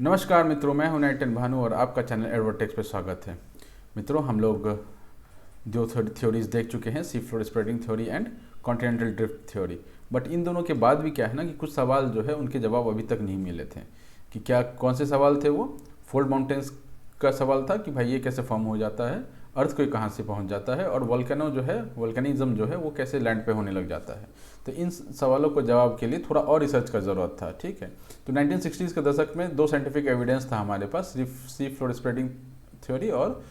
नमस्कार मित्रों, मैं हूं नाइटन भानु और आपका चैनल एडवर्टेक्स पे स्वागत है। मित्रों, हम लोग दो थ्योरीज देख चुके हैं, sea floor spreading theory and continental drift theory. But in दोनों के बाद भी क्या है ना कि कुछ सवाल जो है उनके जवाब अभी तक नहीं मिले थे। कि क्या कौन से सवाल थे वो? फोल्ड माउंटेन्स का सवाल था कि भाई ये कैसे फॉर्म हो जाता है, अर्थ को कहाँ से पहुँच जाता है, और वोल्केनो जो है, वोल्केनिज्म जो है वो कैसे लैंड पे होने लग जाता है। तो इन सवालों को जवाब के लिए थोड़ा और रिसर्च का ज़रूरत था। ठीक है, तो 1960s के दशक में दो साइंटिफिक एविडेंस था हमारे पास, सी फ्लोर स्प्रेडिंग थ्योरी और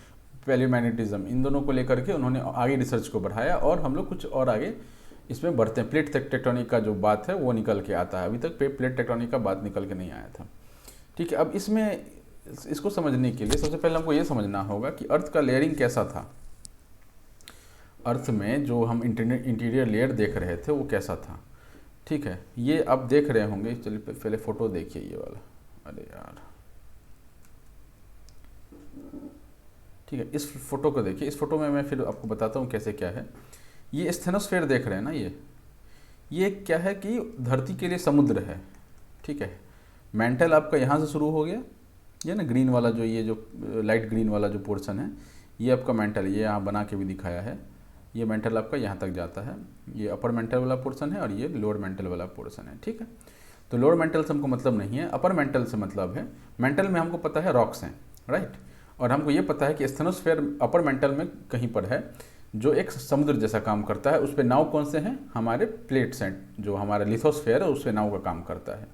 पैलियोमैग्नेटिज्म। इन दोनों को लेकर के उन्होंने आगे रिसर्च को बढ़ाया और हम लोग कुछ और आगे इसमें बढ़ते हैं। प्लेट टेक्टोनिक का जो बात है वो निकल के आता है। अभी तक प्लेट टेक्टोनिक का बात निकल के नहीं आया था। ठीक है, अब इसमें इसको समझने के लिए सबसे पहले हमको ये समझना होगा कि अर्थ का लेयरिंग कैसा था। अर्थ में जो हम इंटीरियर लेयर देख रहे थे वो कैसा था। ठीक है, ये आप देख रहे होंगे। चलिए पहले फोटो देखिए ये वाला। अरे यार, ठीक है, इस फोटो को देखिए। इस फोटो में मैं फिर आपको बताता हूँ कैसे क्या है। ये स्थेनोस्फेयर देख रहे हैं ना, ये क्या है कि धरती के लिए समुद्र है। ठीक है, मेंटल आपका यहाँ से शुरू हो गया, ये ना ग्रीन वाला जो, ये जो लाइट ग्रीन वाला जो पोर्शन है ये आपका मेंटल, ये यहाँ बना के भी दिखाया है। ये मेंटल आपका यहाँ तक जाता है, ये अपर मेंटल वाला पोर्शन है और ये लोअर मेंटल वाला पोर्शन है। ठीक है, तो लोअर मेंटल से हमको मतलब नहीं है, अपर मेंटल से मतलब है। मेंटल में हमको पता है रॉक्स हैं, राइट, और हमको ये पता है कि स्थेनोस्फेयर अपर मेंटल में कहीं पर है जो एक समुद्र जैसा काम करता है। उस पर नाव कौन से हैं? हमारे प्लेट्स हैं, जो हमारा लिथोस्फेयर है उस पर नाव का काम करता है।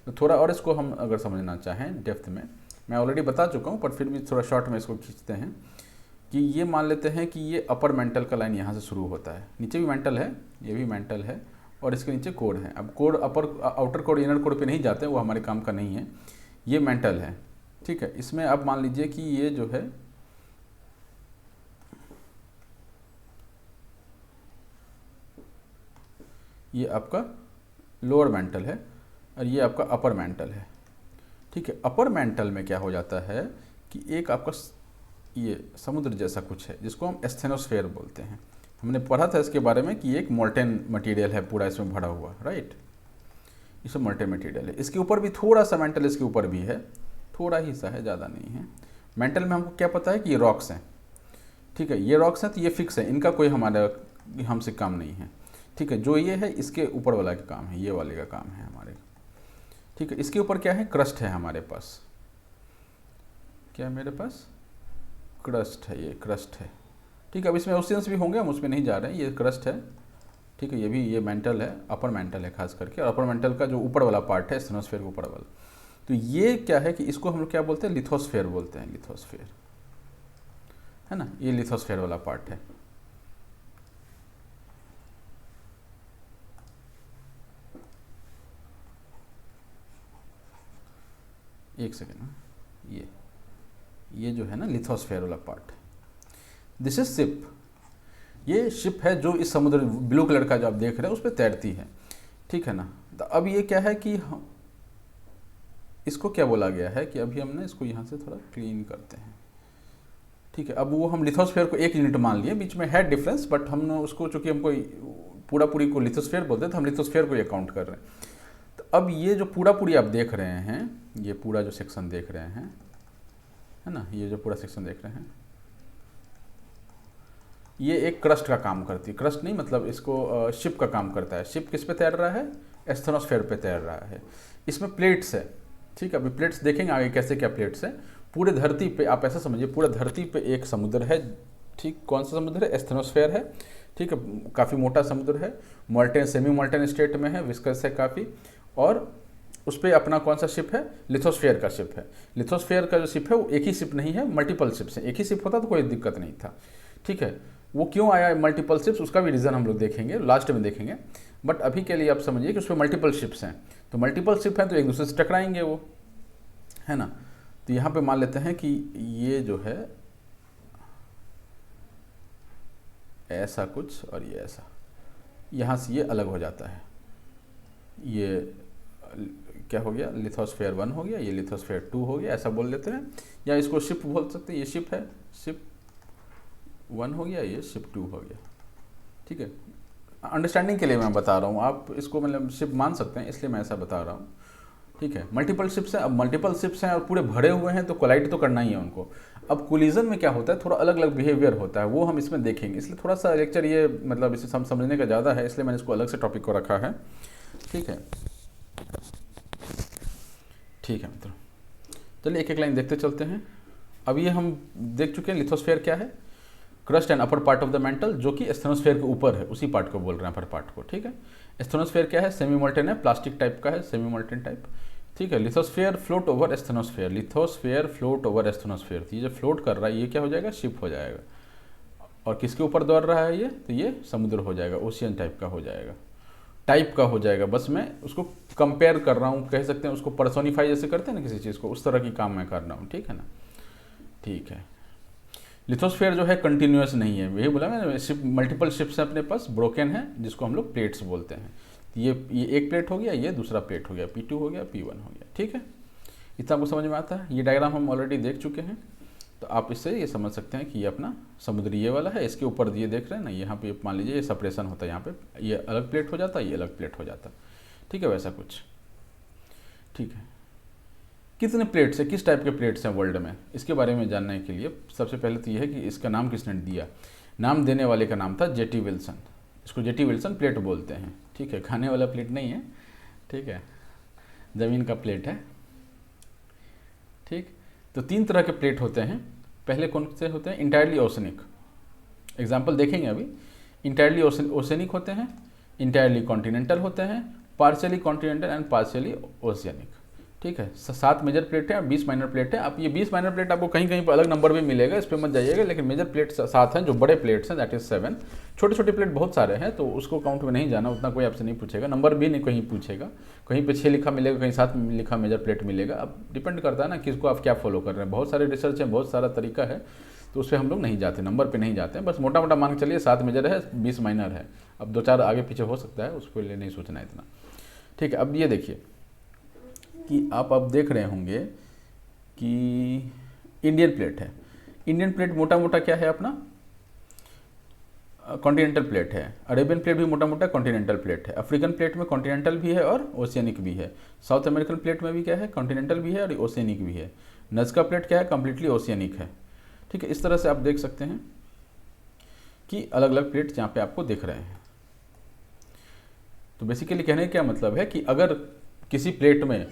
तो थोड़ा और इसको हम अगर समझना चाहें डेप्थ में, मैं ऑलरेडी बता चुका हूँ पर फिर भी थोड़ा शॉर्ट में इसको खींचते हैं कि ये मान लेते हैं कि ये अपर मेंटल का लाइन यहाँ से शुरू होता है। नीचे भी मेंटल है, ये भी मेंटल है, और इसके नीचे कोड है। अब कोड अपर आउटर कोड इनर कोड पे नहीं जाते, वो हमारे काम का नहीं है। ये मेंटल है। ठीक है, इसमें अब मान लीजिए कि ये जो है ये आपका लोअर मेंटल है और ये आपका अपर मेंटल है। ठीक है, अपर मेंटल में क्या हो जाता है कि एक आपका ये समुद्र जैसा कुछ है जिसको हम स्थेनोस्फेयर बोलते हैं। हमने पढ़ा था इसके बारे में कि ये एक मोल्टेन मटेरियल है पूरा इसमें भरा हुआ, राइट, इसमें मोल्टेन मटेरियल है। इसके ऊपर भी थोड़ा सा मेंटल, इसके ऊपर भी है, थोड़ा ही सा है, ज़्यादा नहीं है। मेंटल में हमको क्या पता है कि ये रॉक्स हैं। ठीक है, ये रॉक्स हैं तो ये फिक्स है, इनका कोई हमारा हमसे काम नहीं है। ठीक है, जो ये है इसके ऊपर वाला का काम है, ये वाले का काम है हमारे। ठीक है, इसके ऊपर क्या है? क्रस्ट है हमारे पास। क्या है मेरे पास? क्रस्ट है, ये क्रस्ट है। ठीक है, अब इसमें ओशियंस भी होंगे, हम उसमें नहीं जा रहे हैं, ये क्रस्ट है। ठीक है, ये भी ये मेंटल है, अपर मेंटल है खास करके, और अपर मेंटल का जो ऊपर वाला पार्ट है स्टेनोस्फेयर के ऊपर वाला, तो ये क्या है कि इसको हम लोग क्या बोलते हैं? लिथोस्फेयर बोलते हैं। लिथोस्फेयर है ना, ये लिथोस्फेयर वाला पार्ट है। एक सेकेंड ना, ये जो है ना लिथोस्फेयर वाला पार्ट, दिस इज शिप। ये शिप है जो इस समुद्र ब्लू कलर का जो आप देख रहे हैं उस पर तैरती है। ठीक है ना, तो अब ये क्या है कि इसको क्या बोला गया है कि अभी हमने इसको यहाँ से थोड़ा क्लीन करते हैं। ठीक है, अब वो हम लिथोस्फेयर को एक यूनिट मान लिए, बीच में है डिफरेंस, बट हमने उसको चूंकि हमको पूरा पूरी को लिथोस्फेयर बोलते हैं तो हम लिथोस्फेयर को ये काउंट कर रहे हैं। तो अब ये जो पूरा पूरी आप देख रहे हैं, ये पूरा जो सेक्शन देख रहे हैं, है ना, ये जो पूरा सेक्शन देख रहे हैं, ये एक क्रस्ट का काम करती है। क्रस्ट नहीं, मतलब इसको शिप का काम करता है। शिप किस पे तैर रहा है? एस्थेनोस्फेयर पे तैर रहा है। इसमें प्लेट्स है। ठीक है, अभी प्लेट्स देखेंगे आगे कैसे क्या प्लेट्स है। पूरे धरती पे आप ऐसा समझिए, पूरा धरती पे एक समुद्र है। ठीक, कौन सा समुद्र है? एस्थेनोस्फेयर है। ठीक है, काफ़ी मोटा समुद्र है, मोल्टेन सेमी मोल्टेन स्टेट में है, विस्कस है काफ़ी, और उस पर अपना कौन सा शिप है? लिथोस्फेयर का शिप है। लिथोस्फेयर का जो शिप है वो एक ही शिप नहीं है, मल्टीपल शिप्स हैं। एक ही शिप होता तो कोई दिक्कत नहीं था। ठीक है, वो क्यों आया मल्टीपल शिप्स, उसका भी रीज़न हम लोग देखेंगे, लास्ट में देखेंगे। बट अभी के लिए आप समझिए कि उस पर मल्टीपल शिप्स हैं। तो मल्टीपल शिप हैं तो एक दूसरे से टकराएंगे वो, है ना। तो यहाँ पे मान लेते हैं कि ये जो है ऐसा कुछ और ये ऐसा, यहाँ से ये अलग हो जाता है। ये क्या हो गया? लिथोस्फेयर 1 हो गया, ये लिथोस्फेयर 2 हो गया, ऐसा बोल लेते हैं। या इसको शिप बोल सकते हैं, ये शिप है, शिप 1 हो गया, ये शिप 2 हो गया। ठीक है, अंडरस्टैंडिंग के लिए मैं बता रहा हूँ, आप इसको मतलब शिप मान सकते हैं, इसलिए मैं ऐसा बता रहा हूँ। ठीक है। मल्टीपल शिप्स हैं, अब मल्टीपल शिप्स हैं और पूरे भरे हुए हैं तो कोलाइड तो करना ही है उनको। अब कोलिजन में क्या होता है, थोड़ा अलग अलग बिहेवियर होता है, वो हम इसमें देखेंगे, इसलिए थोड़ा सा लेक्चर ये मतलब इसे समझने का ज़्यादा है, इसलिए मैंने इसको अलग से टॉपिक को रखा है। ठीक है, ठीक है मित्रों, चलिए एक एक लाइन देखते चलते हैं। अब ये हम देख चुके हैं लिथोस्फेयर क्या है, crust and upper part of the mental, जो कि एस्थेनोस्फेयर के ऊपर है, उसी पार्ट को बोल रहे हैं, अपर पार्ट को। ठीक है, एस्थेनोस्फेयर क्या है, सेमी मोल्टेन है, प्लास्टिक टाइप का है, सेमी मोल्टेन टाइप। ठीक है, lithosphere float over asthenosphere, lithosphere float over asthenosphere, ये जो फ्लोट कर रहा है ये क्या हो जाएगा, शिप हो जाएगा। और किसके ऊपर दौड़ रहा है ये, तो ये समुद्र हो जाएगा, ओशियन टाइप का हो जाएगा, टाइप का हो जाएगा। बस मैं उसको कंपेयर कर रहा हूँ, कह सकते हैं उसको पर्सोनिफाई जैसे करते हैं ना किसी चीज़ को, उस तरह की काम मैं कर रहा हूँ। ठीक है ना, ठीक है। लिथोस्फेयर जो है कंटिन्यूस नहीं है, यही बोला मैंने, शिप मल्टीपल शिप्स हैं अपने पास, ब्रोकन है, जिसको हम लोग प्लेट्स बोलते हैं। ये एक प्लेट हो गया, ये दूसरा प्लेट हो गया, P2 हो गया, P1 हो गया। ठीक है, इतना आपको समझ में आता है। ये डायग्राम हम ऑलरेडी देख चुके हैं, तो आप इससे ये समझ सकते हैं कि ये अपना समुद्री ये वाला है, इसके ऊपर ये देख रहे हैं ना, यहाँ पे मान लीजिए ये सेपरेशन होता है, यहाँ पे ये अलग प्लेट हो जाता है, ये अलग प्लेट हो जाता है। ठीक है, वैसा कुछ। ठीक है, कितने प्लेट्स है, किस टाइप के प्लेट्स हैं वर्ल्ड में, इसके बारे में जानने के लिए सबसे पहले तो ये है कि इसका नाम किसने दिया। नाम देने वाले का नाम था J.T. विल्सन, इसको J.T. विल्सन प्लेट बोलते हैं। ठीक है, खाने वाला प्लेट नहीं है, ठीक है, ज़मीन का प्लेट है। ठीक, तो 3 तरह के प्लेट होते हैं। पहले कौन से होते हैं, इंटायरली ओशनिक, एग्जाम्पल देखेंगे अभी। इंटायरली ओशनिक होते हैं, इंटायरली कॉन्टिनेंटल होते हैं, partially continental and partially oceanic. ठीक है, 7 मेजर प्लेट है और 20 माइनर प्लेट है। आप ये 20 माइनर प्लेट आपको कहीं कहीं पर अलग नंबर भी मिलेगा, इस पर मत जाइएगा, लेकिन मेजर प्लेट 7 हैं, जो बड़े प्लेट्स हैं, दैट इज 7। छोटे छोटे प्लेट बहुत सारे हैं, तो उसको काउंट में नहीं जाना, उतना कोई आपसे नहीं पूछेगा, नंबर भी नहीं कहीं पूछेगा, कहीं पे 6 लिखा मिलेगा, कहीं 7 लिखा मेजर प्लेट मिलेगा। अब डिपेंड करता है ना किसको आप क्या फॉलो कर रहे हैं, बहुत सारे रिसर्च है, बहुत सारा तरीका है, तो उस पर हम लोग नहीं जाते, नंबर पे नहीं जाते हैं, बस मोटा मोटा मान के चलिए 7 मेजर है, 20 माइनर है। अब 2-4 आगे पीछे हो सकता है, उसको लिए नहीं सोचना इतना। ठीक है, अब ये देखिए कि आप अब देख रहे होंगे कि इंडियन प्लेट है। इंडियन प्लेट मोटा मोटा क्या है अपना, कॉन्टिनेंटल प्लेट है। अरेबियन प्लेट भी मोटा मोटा कॉन्टिनेंटल प्लेट है। अफ्रीकन प्लेट में कॉन्टिनेंटल भी है और ओशियनिक भी है। साउथ अमेरिकन प्लेट में भी क्या है, कॉन्टिनेंटल भी है और ओशियनिक भी है। नज़का प्लेट क्या है, कम्प्लीटली ओशियनिक है। ठीक है, इस तरह से आप देख सकते हैं कि अलग अलग प्लेट यहाँ पे आपको दिख रहे हैं। तो बेसिकली कहने का क्या मतलब है कि अगर किसी प्लेट में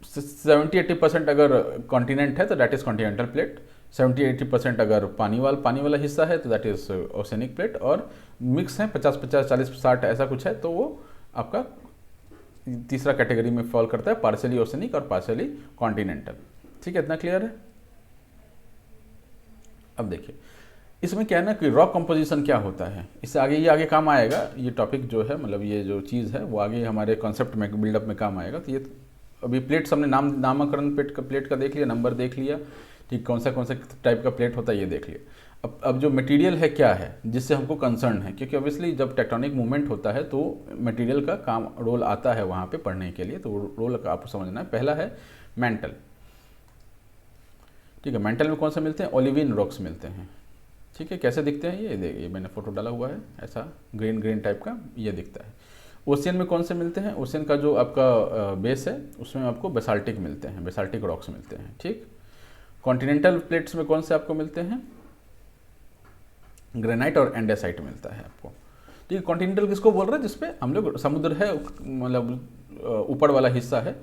70-80% अगर कॉन्टिनेंट है तो दैट इज़ कॉन्टिनेंटल प्लेट, 70-80% अगर पानी वाला हिस्सा है तो दैट इज़ ओशियनिक प्लेट, और मिक्स है 50-50, 40-60 ऐसा कुछ है, तो वो आपका तीसरा कैटेगरी में फॉल करता है, पार्शियली ओशियनिक और पार्शियली कॉन्टिनेंटल। ठीक है, इतना क्लियर है। अब देखिए इसमें क्या है ना कि रॉक कंपोजिशन क्या होता है, इससे आगे ये आगे काम आएगा, ये टॉपिक जो है मतलब ये जो चीज़ है वो आगे हमारे कॉन्सेप्ट में बिल्डअप में काम आएगा। तो ये अभी प्लेट्स हमने नामकरण प्लेट का देख लिया, नंबर देख लिया, ठीक, कौन सा टाइप का प्लेट होता है ये देख लिया। अब जो मटेरियल है क्या है जिससे हमको कंसर्न है, क्योंकि ऑब्वियसली जब टेक्टोनिक मूवमेंट होता है तो मटेरियल का काम रोल आता है वहाँ पे पढ़ने के लिए, तो रोल का आपको समझना है। पहला है मेंटल। ठीक है, मेंटल में कौन से मिलते हैं, ओलिविन रॉक्स मिलते हैं। ठीक है, कैसे दिखते हैं ये देखिए, मैंने फोटो डाला हुआ है, ऐसा ग्रीन टाइप का ये दिखता है। ओशियन में कौन से मिलते हैं, ओशियन का जो आपका बेस है उसमें आपको बेसाल्टिक मिलते हैं, बेसाल्टिक रॉक्स मिलते हैं। ठीक, कॉन्टिनेंटल प्लेट्स में कौन से आपको मिलते हैं, ग्रेनाइट और एंडेसाइट मिलता है आपको। ठीक है, कॉन्टिनेंटल किसको बोल रहे हैं, जिसपे हम लोग समुद्र है मतलब ऊपर वाला हिस्सा है,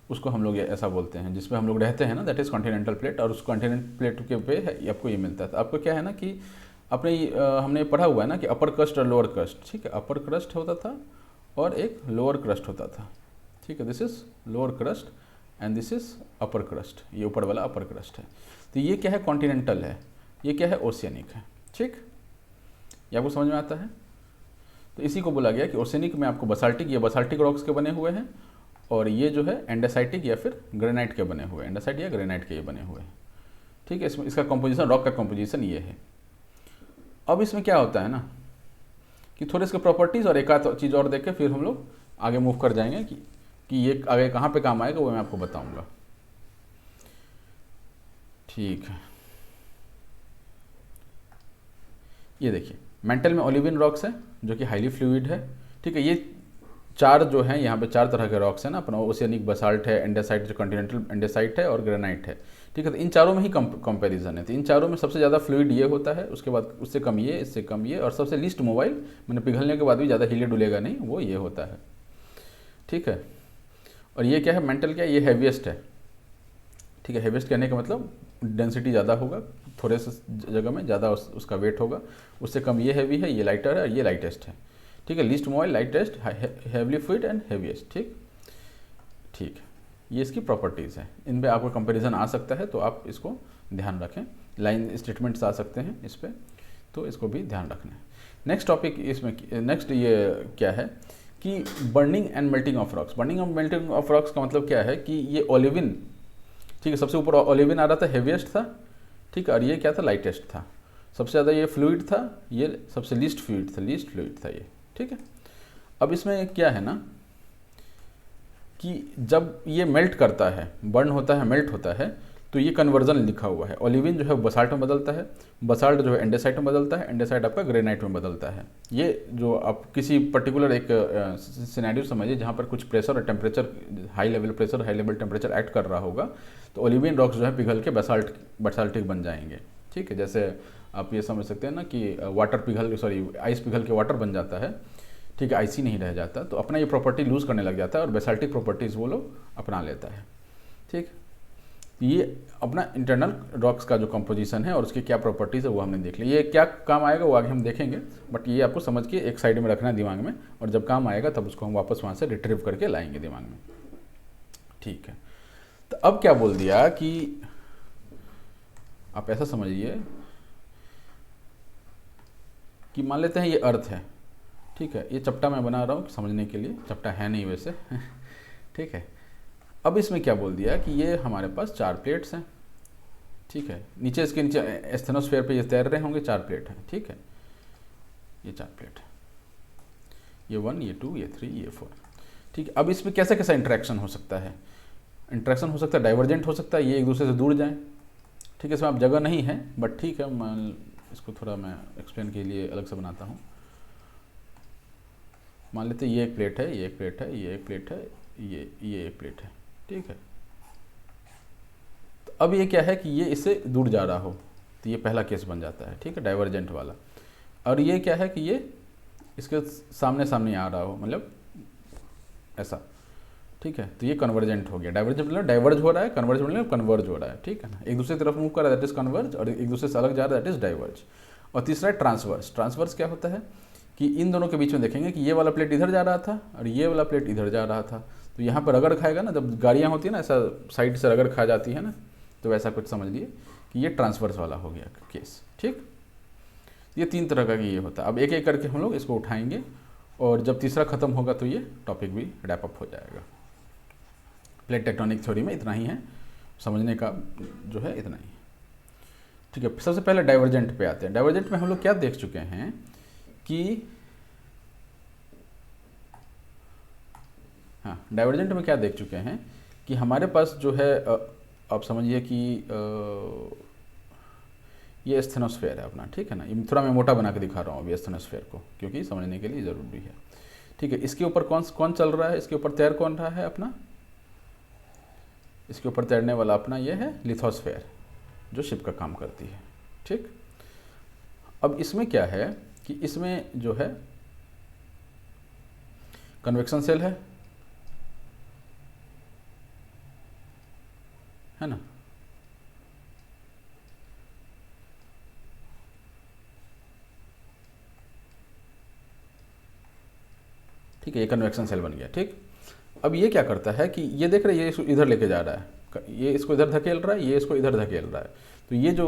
उसको हम लोग ऐसा बोलते हैं, जिसमें हम लोग रहते हैं ना, दैट इज़ कॉन्टिनेंटल प्लेट, और उस कॉन्टिनेंटल प्लेट के पे है आपको ये मिलता है। तो आपको क्या है ना कि अपने हमने पढ़ा हुआ है ना कि अपर क्रस्ट और लोअर क्रस्ट। ठीक है, अपर क्रस्ट होता था और एक लोअर क्रस्ट होता था। ठीक है, this is lower crust and this is upper crust, ये ऊपर वाला अपर क्रस्ट है। तो ये क्या है, कॉन्टिनेंटल है, ये क्या है, ओशियनिक है। ठीक, ये आपको समझ में आता है। तो इसी को बोला गया कि ओशियनिक में आपको बसाल्टिक, ये बसाल्टिक रॉक्स के बने हुए हैं, और ये जो है एंडेसाइटिक या फिर ग्रेनाइट के बने हुए, एंडेसाइट या ग्रेनाइट के ये बने हुए हैं। ठीक है, इसमें इसका कंपोजिशन, रॉक का कंपोजिशन ये है। अब इसमें क्या होता है ना कि थोड़े इसके प्रॉपर्टीज़ और एक आध चीज़ और देख के फिर हम लोग आगे मूव कर जाएंगे कि ये आगे कहाँ पे काम आएगा वो मैं आपको बताऊंगा। ठीक है, ये देखिए मेंटल में ओलिविन रॉक्स है जो कि हाईली फ्लूइड है। ठीक है, ये चार जो हैं यहाँ पे चार तरह के रॉक्स हैं ना, अपना ओशियनिक बसाल्ट है, एंडेसाइट जो कॉन्टिनेंटल एंडेसाइट है, और ग्रेनाइट है। ठीक है, तो इन चारों में ही कंपैरिजन है। तो इन चारों में सबसे ज़्यादा फ्लूइड ये होता है, उसके बाद उससे कम ये, इससे कम ये, और सबसे लीस्ट मोबाइल, मैंने पिघलने के बाद भी ज़्यादा हिले डुलेगा नहीं, वो ये होता है। ठीक है, और ये क्या है, मेंटल क्या है, ये हैवीएस्ट है। ठीक है, हैवीएस्ट कहने का मतलब डेंसिटी ज़्यादा होगा, थोड़े से जगह में ज़्यादा उसका वेट होगा, उससे कम ये हैवी है, ये लाइटर है, और ये लाइटेस्ट है। ठीक है, least mobile, lightest, heavily fluid and heaviest. ठीक ठीक, ये इसकी प्रॉपर्टीज़ हैं, इन पे आपको कंपैरिजन आ सकता है, तो आप इसको ध्यान रखें। लाइन स्टेटमेंट्स आ सकते हैं इस पर, तो इसको भी ध्यान रखना है। नेक्स्ट टॉपिक इसमें, नेक्स्ट ये क्या है कि burning and melting of rocks. Burning and melting of rocks का मतलब क्या है कि ये ओलिविन, ठीक है, सबसे ऊपर ओलिविन आ रहा था, हेवीएस्ट था। ठीक है, और ये क्या था, लाइटेस्ट था। सबसे ज़्यादा ये फ्लूइड था, ये सबसे लीस्ट फ्लूइड था ये। ठीक है, अब इसमें क्या है ना कि जब ये मेल्ट करता है, बर्न होता है, मेल्ट होता है, तो ये कन्वर्जन लिखा हुआ है। ओलिविन जो है बसाल्ट में बदलता है, बसाल्ट जो है एंडेसाइट में बदलता है, एंडेसाइट आपका ग्रेनाइट में बदलता है। ये जो आप किसी पर्टिकुलर एक सिनेरियो समझिए जहाँ पर कुछ प्रेशर और temperature, high level pressure, high level temperature act कर रहा होगा, तो ओलिवियन रॉक्स जो है पिघल के बसाल्टिक बन जाएंगे। ठीक है, जैसे आप ये समझ सकते हैं ना कि आइस पिघल के वाटर बन जाता है। ठीक है, आइसी नहीं रह जाता, तो अपना ये प्रॉपर्टी लूज़ करने लग जाता है, और बेसाल्टिक प्रॉपर्टीज़ वो लोग अपना लेता है। ठीक, ये अपना इंटरनल रॉक्स का जो कंपोजिशन है और उसकी क्या प्रॉपर्टीज़ है वो हमने देख लिया। ये क्या काम आएगा वो आगे हम देखेंगे, बट ये आपको समझ के एक साइड में रखना है दिमाग में, और जब काम आएगा तब उसको हम वापस वहाँ से रिट्रीव करके लाएंगे दिमाग में। ठीक है, तो अब क्या बोल दिया कि आप ऐसा समझिए कि मान लेते हैं ये अर्थ है। ठीक है, ये चपटा मैं बना रहा हूँ समझने के लिए, चपटा है नहीं वैसे। ठीक है, अब इसमें क्या बोल दिया कि ये हमारे पास 4 प्लेट्स हैं। ठीक है, नीचे इसके नीचे स्टेनोस्फेयर पे ये तैर रहे होंगे, 4 प्लेट हैं। ठीक है, ये 4 प्लेट है, ये 1, ये 2, ये 3, ये 4। ठीक है, अब इसमें कैसा कैसा इंटरेक्शन हो सकता है। इंटरेक्शन हो सकता है डाइवर्जेंट हो सकता है, ये एक दूसरे से दूर जाएं। ठीक है, इसमें आप जगह नहीं है, बट ठीक है, मैं इसको थोड़ा मैं एक्सप्लेन के लिए अलग से बनाता हूँ। मान लेते हैं ये एक प्लेट है, ये एक प्लेट है, ये एक प्लेट है, ये एक प्लेट है। ठीक है, तो अब ये क्या है कि ये इससे दूर जा रहा हो, तो ये पहला केस बन जाता है। ठीक है, डाइवर्जेंट वाला। और ये क्या है कि ये इसके सामने सामने आ रहा हो, मतलब ऐसा। ठीक है, तो ये कन्वर्जेंट हो गया। डाइवर्जेंट मतलब डाइवर्ज हो रहा है, कन्वर्ज मतलब कन्वर्ज हो रहा है। ठीक है ना, एक दूसरे की तरफ मूव कर रहा है, दैट इज कन्वर्ज, और एक दूसरे से अलग जा रहा है, दैट इज डाइवर्ज। और तीसरा है ट्रांसवर्स। ट्रांसवर्स क्या होता है कि इन दोनों के बीच में देखेंगे कि ये वाला प्लेट इधर जा रहा था और ये वाला प्लेट इधर जा रहा था, तो यहाँ पर रगड़ खाएगा ना, जब गाड़ियाँ होती है ना ऐसा साइड से रगड़ खा जाती है ना, तो वैसा कुछ समझ लिए कि ये ट्रांसवर्स वाला हो गया केस। ठीक, ये 3 तरह का ये होता है। अब एक एक करके हम लोग इसको उठाएंगे, और जब तीसरा खत्म होगा तो ये टॉपिक भी रैप अप हो जाएगा। प्लेट टेक्टोनिक थ्योरी में इतना ही है, समझने का जो है इतना ही। ठीक है, सबसे पहले डाइवर्जेंट पे आते हैं। डाइवर्जेंट में हम लोग क्या देख चुके हैं कि हाँ, डाइवर्जेंट में क्या देख चुके हैं कि हमारे पास जो है आप समझिए कि ये स्टेनोस्फेयर है अपना। ठीक है ना, ये थोड़ा मैं मोटा बना के दिखा रहा हूँ अभी स्टेनोस्फेयर को, क्योंकि समझने के लिए ज़रूरी है। ठीक है, इसके ऊपर कौन चल रहा है, इसके ऊपर तैर कौन रहा है अपना, इसके ऊपर तैरने वाला अपना ये है लिथोस्फेयर, जो शिप का काम करती है। ठीक, अब इसमें क्या है कि इसमें जो है कन्वेक्शन सेल है ना, ठीक है, ये कन्वेक्शन सेल बन गया। ठीक, अब ये क्या करता है कि ये देख रहे हैं, ये इसको इधर लेके जा रहा है, ये इसको इधर धकेल रहा है, ये इसको इधर धकेल रहा है। तो ये जो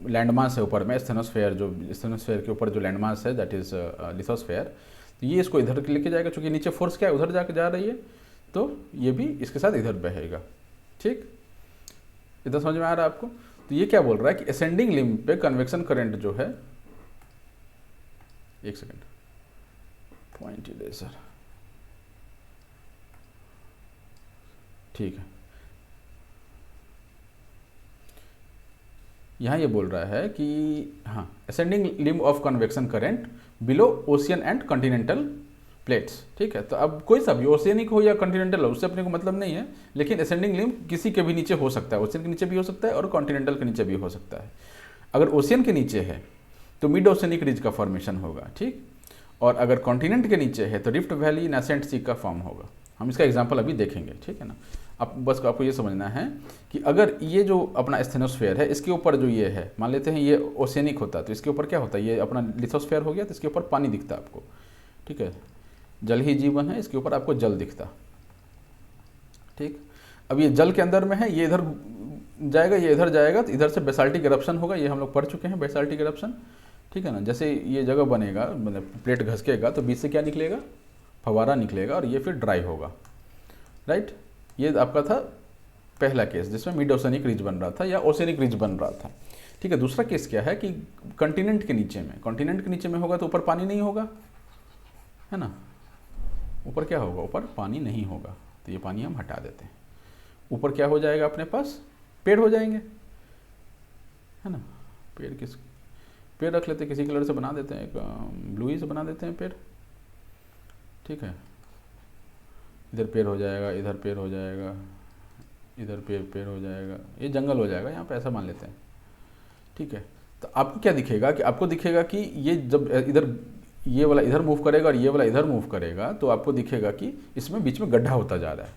लैंडमास है ऊपर में स्टेनोस्फेयर, जो स्टेनोस्फेयर के ऊपर जो लैंडमास है दैट इज लिथोस्फेयर, तो ये इसको इधर लेके जाएगा, क्योंकि नीचे फोर्स क्या है उधर जाके जा रही है, तो ये भी इसके साथ इधर बहेगा। ठीक, इधर समझ में आ रहा है आपको। तो ये क्या बोल रहा है कि असेंडिंग लिम्ब पे कन्वेक्शन करंट जो है, एक सेकेंड पॉइंट इरेजर, ठीक है, यहाँ ये बोल रहा है कि हाँ, ascending limb of convection current below ocean and continental plates, ठीक है। तो अब कोई सा भी ओशियनिक हो या कॉन्टिनेंटल हो, उससे अपने को मतलब नहीं है, लेकिन असेंडिंग लिम्ब किसी के भी नीचे हो सकता है, ओशियन के नीचे भी हो सकता है और कॉन्टिनेंटल के नीचे भी हो सकता है। अगर ओशियन के नीचे है तो मिड ओशियनिक रिज का फॉर्मेशन होगा, ठीक। और अगर कॉन्टिनेंट के नीचे है तो रिफ्ट वैली नासेंट सी का फॉर्म होगा। हम इसका एग्जाम्पल अभी देखेंगे, ठीक है ना। अब बस आपको ये समझना है कि अगर ये जो अपना स्टेनोस्फेयर है, इसके ऊपर जो ये है, मान लेते हैं ये ओशियनिक होता है, तो इसके ऊपर क्या होता है, ये अपना लिथोस्फेयर हो गया, तो इसके ऊपर पानी दिखता है आपको, ठीक है। जल ही जीवन है, इसके ऊपर आपको जल दिखता, ठीक। अब ये जल के अंदर में है, ये इधर जाएगा, ये इधर जाएगा, तो इधर से बेसाल्टिक इरप्शन होगा, ये हम लोग पढ़ चुके हैं बेसाल्टिक इरप्शन, ठीक है ना। जैसे ये जगह बनेगा, मतलब प्लेट घसकेगा, तो बीच से क्या निकलेगा, फवारा निकलेगा, और ये फिर ड्राई होगा, राइट। ये आपका था पहला केस जिसमें मिड ओशियनिक रिज बन रहा था या ओशियनिक रिज बन रहा था, ठीक है। दूसरा केस क्या है कि कॉन्टिनेंट के नीचे में, कॉन्टिनेंट के नीचे में होगा तो ऊपर पानी नहीं होगा, है ना। ऊपर क्या होगा, ऊपर पानी नहीं होगा, तो ये पानी हम हटा देते हैं। ऊपर क्या हो जाएगा अपने पास, पेड़ हो जाएंगे, है ना। पेड़ रख लेते हैं, किसी कलर से बना देते हैं, एक ब्लू ही से बना देते हैं पेड़, ठीक है। इधर पेड़ हो जाएगा, इधर पेड़ हो जाएगा, इधर पेड़ हो जाएगा, ये जंगल हो जाएगा यहाँ पे, ऐसा मान लेते हैं, ठीक है। तो आपको क्या दिखेगा कि आपको दिखेगा कि ये जब इधर ये वाला इधर मूव करेगा और ये वाला इधर मूव करेगा, तो आपको दिखेगा कि इसमें बीच में गड्ढा होता जा रहा है,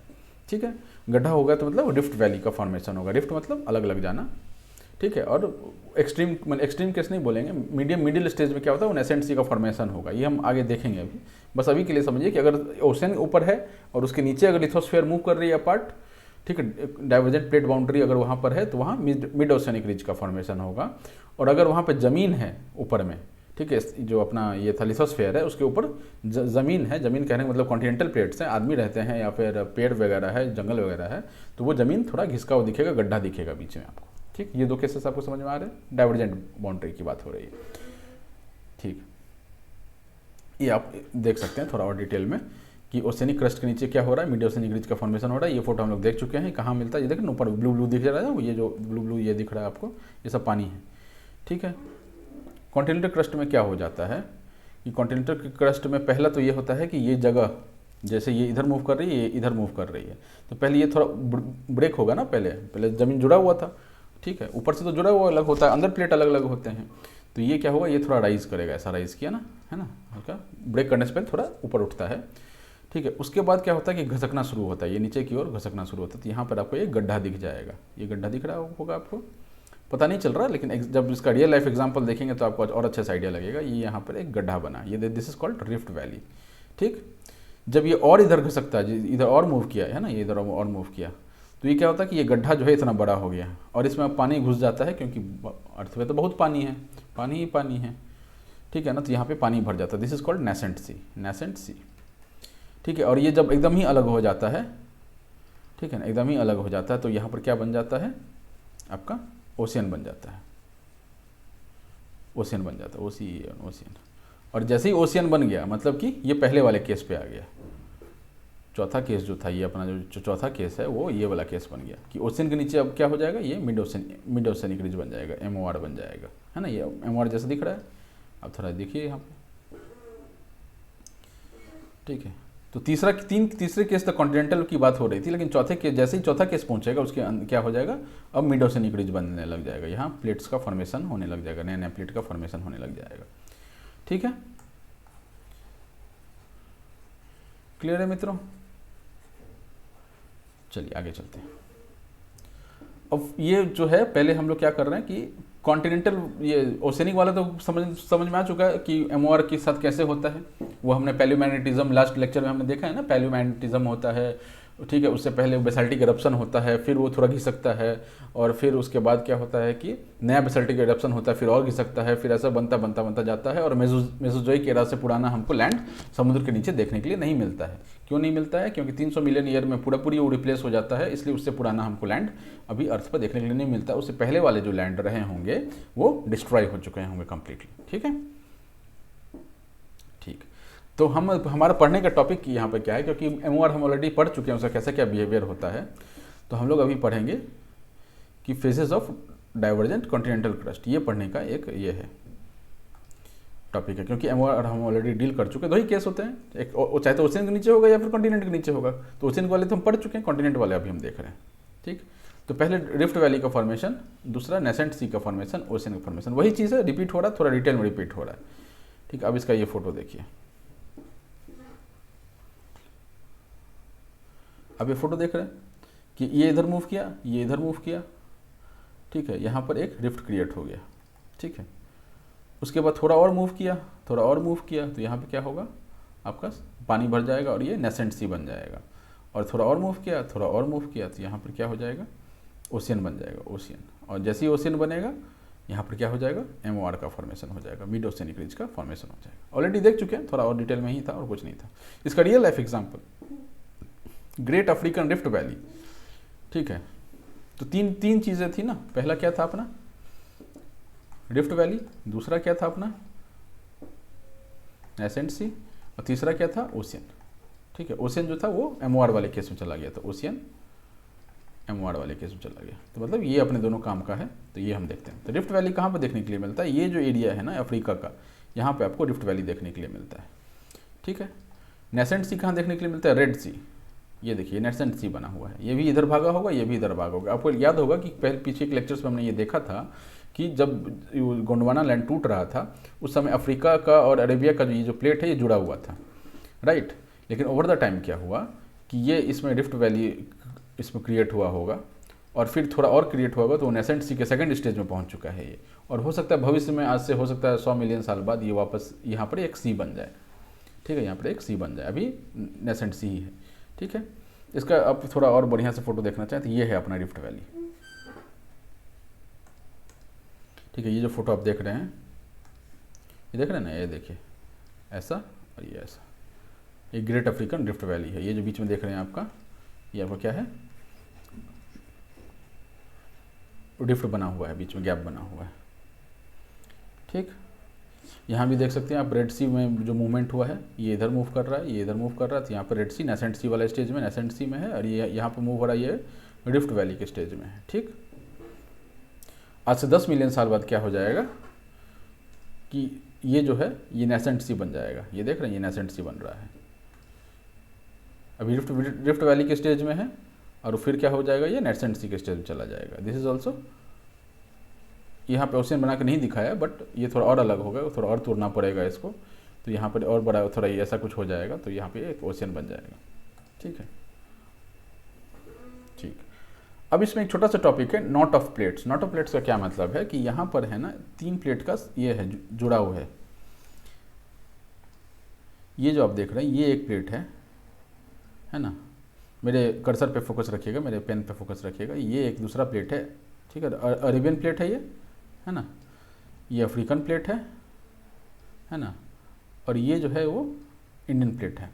ठीक है। गड्ढा होगा तो मतलब रिफ्ट वैली का फॉर्मेशन होगा। रिफ्ट मतलब अलग अलग जाना, ठीक है। और एक्सट्रीम केस नहीं बोलेंगे, मिडिल स्टेज में क्या होता है, वो नेसेंट सी का फॉर्मेशन होगा। ये हम आगे देखेंगे अभी, बस अभी के लिए समझिए कि अगर ओशन ऊपर है और उसके नीचे अगर लिथोस्फेयर मूव कर रही है अपार्ट, ठीक है, डाइवर्जेंट प्लेट बाउंड्री अगर वहाँ पर है, तो वहाँ मिड ओशियनिक रिज का फॉर्मेशन होगा। और अगर वहाँ पर ज़मीन है ऊपर में, ठीक है, जो अपना ये था लिथोस्फेयर है, उसके ऊपर ज़मीन है, ज़मीन कहने का मतलब कॉन्टिनेंटल प्लेट्स हैं, आदमी रहते हैं या फिर पेड़ वगैरह है, जंगल वगैरह है, तो वो ज़मीन थोड़ा घिसका हुआ दिखेगा, गड्ढा दिखेगा बीच में आपको, ठीक। ये दो केसेस आपको समझ में आ रहे हैं, डाइवर्जेंट बाउंड्री की बात हो रही है, ठीक। ये आप देख सकते हैं थोड़ा और डिटेल में कि ओशियनिक क्रस्ट के नीचे क्या हो रहा है, मिड ओशियनिक रिज का फॉर्मेशन हो रहा है। ये फोटो हम लोग देख चुके हैं, कहाँ मिलता है, ये देखें ऊपर ब्लू ब्लू दिख रहा है, ये जो ब्लू ब्लू ये दिख रहा है आपको, ये सब पानी है, ठीक है। कॉन्टिनेंटल क्रस्ट में क्या हो जाता है कि कॉन्टिनेंटल क्रस्ट में पहला तो ये होता है कि ये जगह जैसे ये इधर मूव कर रही है, ये इधर मूव कर रही है, तो पहले ये थोड़ा ब्रेक होगा ना, पहले ज़मीन जुड़ा हुआ था, ठीक है, ऊपर से तो जुड़ा हुआ अलग होता है, अंदर प्लेट अलग अलग होते हैं, तो ये क्या होगा, ये थोड़ा राइज करेगा, ऐसा राइज किया ना, है ना, हल्का ब्रेक करने से पहले थोड़ा ऊपर उठता है, ठीक है। उसके बाद क्या होता है कि घसकना शुरू होता है, ये नीचे की ओर घसकना शुरू होता है, तो यहाँ पर आपको एक गड्ढा दिख जाएगा, ये गड्ढा दिख रहा होगा आपको, पता नहीं चल रहा, लेकिन जब इसका रियल लाइफ एग्जांपल देखेंगे तो आपको और अच्छे से आइडिया लगेगा। ये यहाँ पर एक गड्ढा बना, ये this is called rift valley, ठीक। जब ये और इधर घसकता है, इधर और मूव किया है ना, ये इधर और मूव किया, तो ये क्या होता है कि ये गड्ढा जो है इतना बड़ा हो गया और इसमें अब पानी घुस जाता है, क्योंकि अर्थ में तो बहुत पानी है, पानी ही पानी है, ठीक है ना, तो यहाँ पे पानी भर जाता है, दिस इज कॉल्ड नेसेंट सी, ठीक है। और ये जब एकदम ही अलग हो जाता है, ठीक है ना, एकदम ही अलग हो जाता है, तो यहाँ पर क्या बन जाता है, आपका ओशियन बन जाता है, ओशियन बन जाता है, ओशियन। और जैसे ही ओशियन बन गया, मतलब कि ये पहले वाले केस पे आ गया, चौथा केस जो था, ये अपना जो चौथा केस है, वो ये वाला केस बन गया कि ओशियन के नीचे अब क्या हो जाएगा, ये मिड ओशियनिक रिज बन जाएगा, MOR बन जाएगा, है ना, ये MOR जैसा दिख रहा है। अब थोड़ा देखिए यहाँ पे, ठीक है। तो तीसरे केस तक कॉन्टिनेंटल की बात हो रही थी, लेकिन चौथे केस, जैसे ही चौथा केस पहुंचेगा, उसके क्या हो जाएगा, अब मिड ओशियनिक रिज बनने लग जाएगा, यहाँ प्लेट्स का फॉर्मेशन होने लग जाएगा, नए नए प्लेट का फॉर्मेशन होने लग जाएगा, ठीक है। क्लियर है मित्रों, चलिए आगे चलते हैं। अब ये जो है, पहले हम लोग क्या कर रहे हैं कि कॉन्टिनेंटल, ये ओशियनिक वाला तो समझ में आ चुका है कि MOR के साथ कैसे होता है, वो हमने पैलियोमैग्नेटिज्म लास्ट लेक्चर में हमने देखा है ना, पैलियोमैग्नेटिज्म होता है, ठीक है। उससे पहले बेसाल्टिक इरप्शन होता है, फिर वो थोड़ा घिसकता है, और फिर उसके बाद क्या होता है कि नया बेसाल्टिक इरप्शन होता है, फिर और घिसकता है, फिर ऐसा बनता जाता है, और मेसोजोइक एरा से पुराना हमको लैंड समुद्र के नीचे देखने के लिए नहीं मिलता है। क्यों नहीं मिलता है, क्योंकि 300 मिलियन ईयर में पूरी वो रिप्लेस हो जाता है, इसलिए उससे पुराना हमको लैंड अभी अर्थ पर देखने के लिए नहीं मिलता। उससे पहले वाले जो लैंड रहे होंगे वो डिस्ट्रॉय हो चुके होंगे कम्प्लीटली, ठीक है, ठीक। तो हमारा पढ़ने का टॉपिक यहाँ पे क्या है, क्योंकि MOR हम ऑलरेडी पढ़ चुके हैं, उसका कैसा क्या बिहेवियर होता है, तो हम लोग अभी पढ़ेंगे कि phases of divergent continental crust, ये पढ़ने का एक ये है, टॉपिक है, क्योंकि एमओआर हम ऑलरेडी डील कर चुके हैं। दो ही केस होते हैं, एक चाहे तो ओशियन के नीचे होगा या फिर कॉन्टिनेंट के नीचे होगा। तो ओशियन वाले तो हम पढ़ चुके हैं, कॉन्टिनेंट वाले अभी हम देख रहे हैं। ठीक, तो पहले रिफ्ट वैली का फॉर्मेशन, दूसरा नेसेंट सी का फॉर्मेशन, ओशियन का फॉर्मेशन, वही चीज़ है, रिपीट हो रहा है, थोड़ा डिटेल में रिपीट हो रहा है। ठीक, अब इसका ये फोटो देखिए, अब ये फोटो देख रहे हैं कि ये इधर मूव किया, ये इधर मूव किया। ठीक है, यहाँ पर एक रिफ्ट क्रिएट हो गया। ठीक है, उसके बाद थोड़ा और मूव किया, थोड़ा और मूव किया, तो यहाँ पे क्या होगा, आपका पानी भर जाएगा और ये नेसेंट सी बन जाएगा। और थोड़ा और मूव किया, थोड़ा और मूव किया, तो यहाँ पर क्या हो जाएगा, ओशियन बन जाएगा, ओशियन। और जैसे ही ओशियन बनेगा, यहाँ पर क्या हो जाएगा, एमओआर का फॉर्मेशन हो जाएगा, मिड ओशियनिक रिज का फॉर्मेशन हो जाएगा। ऑलरेडी देख चुके हैं, थोड़ा और डिटेल में ही था और कुछ नहीं था। इसका real life example, great African rift valley. ठीक है, तो तीन चीज़ें थी ना। पहला क्या था अपना, रिफ्ट वैली, दूसरा क्या था अपना, नेसेंट सी, और तीसरा क्या था, ओशियन। ठीक है, ओशियन जो था वो एमओआर वाले केस में चला गया, तो ओशियन एमओआर वाले केस में चला गया। तो मतलब ये अपने दोनों काम का है। तो ये हम देखते हैं। तो रिफ्ट वैली कहाँ पर देखने के लिए मिलता है, ये जो एरिया है ना अफ्रीका का, यहाँ पे आपको रिफ्ट वैली देखने के लिए मिलता है। ठीक है, नेसेंट सी कहाँ देखने के लिए मिलता है, रेड सी। ये देखिए नेसेंट सी बना हुआ है, ये भी इधर भागा होगा, ये भी इधर भागा होगा। आपको याद होगा कि पहले पीछे के लेक्चर्स में हमने ये देखा था कि जब गोंडवाना लैंड टूट रहा था, उस समय अफ्रीका का और अरेबिया का ये जो प्लेट है ये जुड़ा हुआ था, राइट। लेकिन ओवर द टाइम क्या हुआ कि ये इसमें रिफ्ट वैली इसमें क्रिएट हुआ होगा, और फिर थोड़ा और क्रिएट हुआ होगा, तो नेसेंट सी के सेकंड स्टेज में पहुंच चुका है ये। और हो सकता है भविष्य में, आज से हो सकता है 100 मिलियन साल बाद, ये वापस यहाँ पर एक सी बन जाए। ठीक है, यहाँ पर एक सी बन जाए, अभी नेसेंट सी ही है। ठीक है, इसका अब थोड़ा और बढ़िया से फोटो देखना चाहें तो ये है अपना रिफ्ट वैली। ठीक है, ये जो फोटो आप देख रहे हैं, ये देख रहे हैं ना, ये देखिए ऐसा और ये ऐसा, ये ग्रेट अफ्रीकन रिफ्ट वैली है। ये जो बीच में देख रहे हैं आपका, ये आपका क्या है, रिफ्ट बना हुआ है, बीच में गैप बना हुआ है। ठीक, यहाँ भी देख सकते हैं आप, रेड सी में जो मूवमेंट हुआ है, ये इधर मूव कर रहा है, ये इधर मूव कर रहा है। तो यहाँ पर रेड सी नेसेंट सी वाला स्टेज में, नेसेंट सी में है, और ये यहाँ पर मूव हो रहा है, ये रिफ्ट वैली के स्टेज में है। ठीक, आज से 10 मिलियन साल बाद क्या हो जाएगा कि ये जो है ये नेसेंट सी बन जाएगा। ये देख रहे हैं, ये नेसेंट सी बन रहा है, अभी रिफ्ट वैली के स्टेज में है, और फिर क्या हो जाएगा, ये नेसेंट सी के स्टेज में चला जाएगा। दिस इज ऑल्सो, यहाँ पे ओशियन बना के नहीं दिखाया, बट ये थोड़ा और अलग होगा, थोड़ा और तोड़ना पड़ेगा इसको। तो यहाँ पर और बड़ा थोड़ा ऐसा कुछ हो जाएगा, तो यहाँ पे एक ओशियन बन जाएगा। ठीक है, ठीक। अब इसमें एक छोटा सा टॉपिक है, not of plates. Not of plates का क्या मतलब है कि यहाँ पर है ना 3 प्लेट का ये है जुड़ा हुआ है। ये जो आप देख रहे हैं, ये एक प्लेट है ना, मेरे कर्सर पे फोकस रखिएगा, मेरे पेन पे फोकस रखिएगा। ये एक दूसरा प्लेट है, ठीक है, अरेबियन प्लेट है ये, है ना, ये अफ्रीकन प्लेट है ना, और ये जो है वो इंडियन प्लेट है।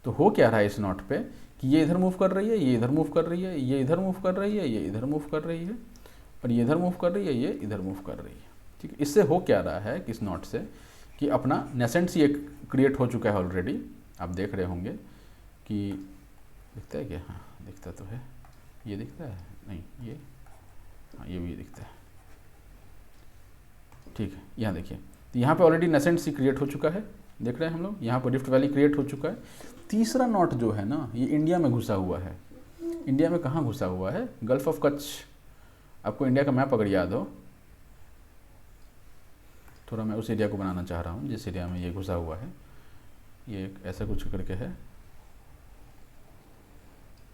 तो हो क्या रहा है इस नॉट पे कि ये इधर मूव कर रही है, ये इधर मूव कर रही है, ये इधर मूव कर रही है, ये इधर मूव कर रही है, और ये इधर मूव कर रही है, ये इधर मूव कर रही है। ठीक है, इससे हो क्या रहा है कि इस नॉट से कि अपना नेसेंट सी एक क्रिएट हो चुका है ऑलरेडी। आप देख रहे होंगे कि दिखता है क्या, हाँ दिखता तो है, ये दिखता है नहीं, ये हाँ ये भी दिखता है। ठीक है, यहाँ देखिए, तो यहाँ पे ऑलरेडी नेसेंट सी क्रिएट हो चुका है, देख रहे हैं हम लोग, यहाँ पर रिफ्ट वैली क्रिएट हो चुका है। तीसरा नॉट जो है ना, ये इंडिया में घुसा हुआ है। इंडिया में कहाँ घुसा हुआ है, गल्फ ऑफ कच्छ। आपको इंडिया का मैप अगर याद हो, थोड़ा मैं उस एरिया को बनाना चाह रहा हूँ जिस एरिया में ये घुसा हुआ है, ये ऐसा कुछ करके है,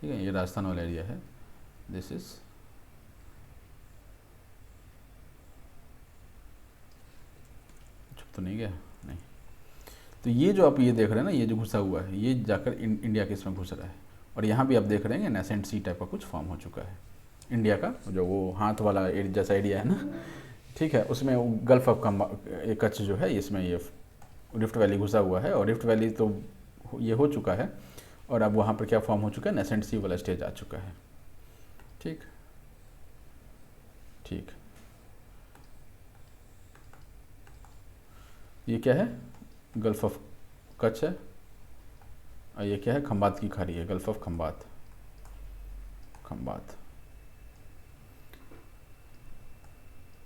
ठीक है, ये राजस्थान वाला एरिया है, दिस इज तो नहीं गया, नहीं। तो ये जो आप ये देख रहे हैं ना, ये जो घुसा हुआ है, ये जाकर इंडिया के इसमें घुस रहा है। और यहाँ भी आप देख रहे हैं नेसेंट सी टाइप का कुछ फॉर्म हो चुका है इंडिया का, जो वो हाथ वाला जैसा एरिया है ना, ठीक है, उसमें गल्फ ऑफ कच्छ जो है, इसमें ये रिफ्ट वैली घुसा हुआ है। और रिफ्ट वैली तो ये हो चुका है, और अब वहाँ पर क्या फॉर्म हो चुका है, नेसेंट सी वाला स्टेज आ चुका है। ठीक ठीक, ये क्या है, गल्फ ऑफ कच्छ है, और ये क्या है, खंबात की खाड़ी है, गल्फ ऑफ खंबात, खंबात।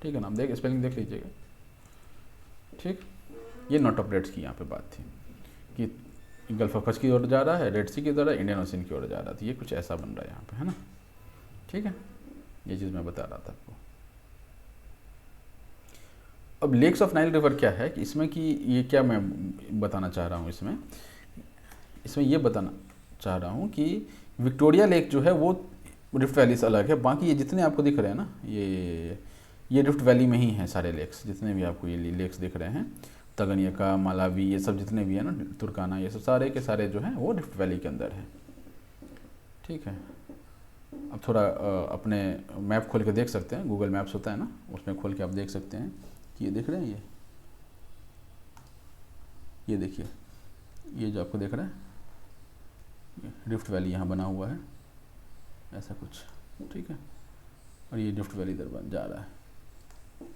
ठीक है ना, आप स्पेलिंग देख लीजिएगा। ठीक, ये नोटा प्लेट्स की यहाँ पे बात थी कि गल्फ ऑफ कच्छ की ओर जा रहा है, रेड सी की तरह, इंडियन ओशन की ओर जा रहा था। ये कुछ ऐसा बन रहा है यहाँ पे, है ना। ठीक है, ये चीज़ मैं बता रहा था आपको। अब लेक्स ऑफ नाइल रिवर क्या है कि इसमें कि ये क्या मैं बताना चाह रहा हूँ, इसमें ये बताना चाह रहा हूँ कि विक्टोरिया लेक जो है वो रिफ्ट वैली से अलग है। बाकी ये जितने आपको दिख रहे हैं ना, ये रिफ्ट वैली में ही हैं सारे लेक्स, जितने भी आपको ये लेक्स दिख रहे हैं, तगनियका, मालावी, ये सब जितने भी है ना, तुर्काना, ये सब सारे के सारे जो हैं वो रिफ्ट वैली के अंदर है। ठीक है, अब थोड़ा अपने मैप खोल के देख सकते हैं, गूगल मैप्स होता है ना, उसमें खोल के आप देख सकते हैं कि ये दिख रहे हैं, ये देखिए, ये जो आपको दिख रहा है रिफ्ट वैली यहाँ बना हुआ है ऐसा कुछ। ठीक है, और ये रिफ्ट वैली इधर बन जा रहा है।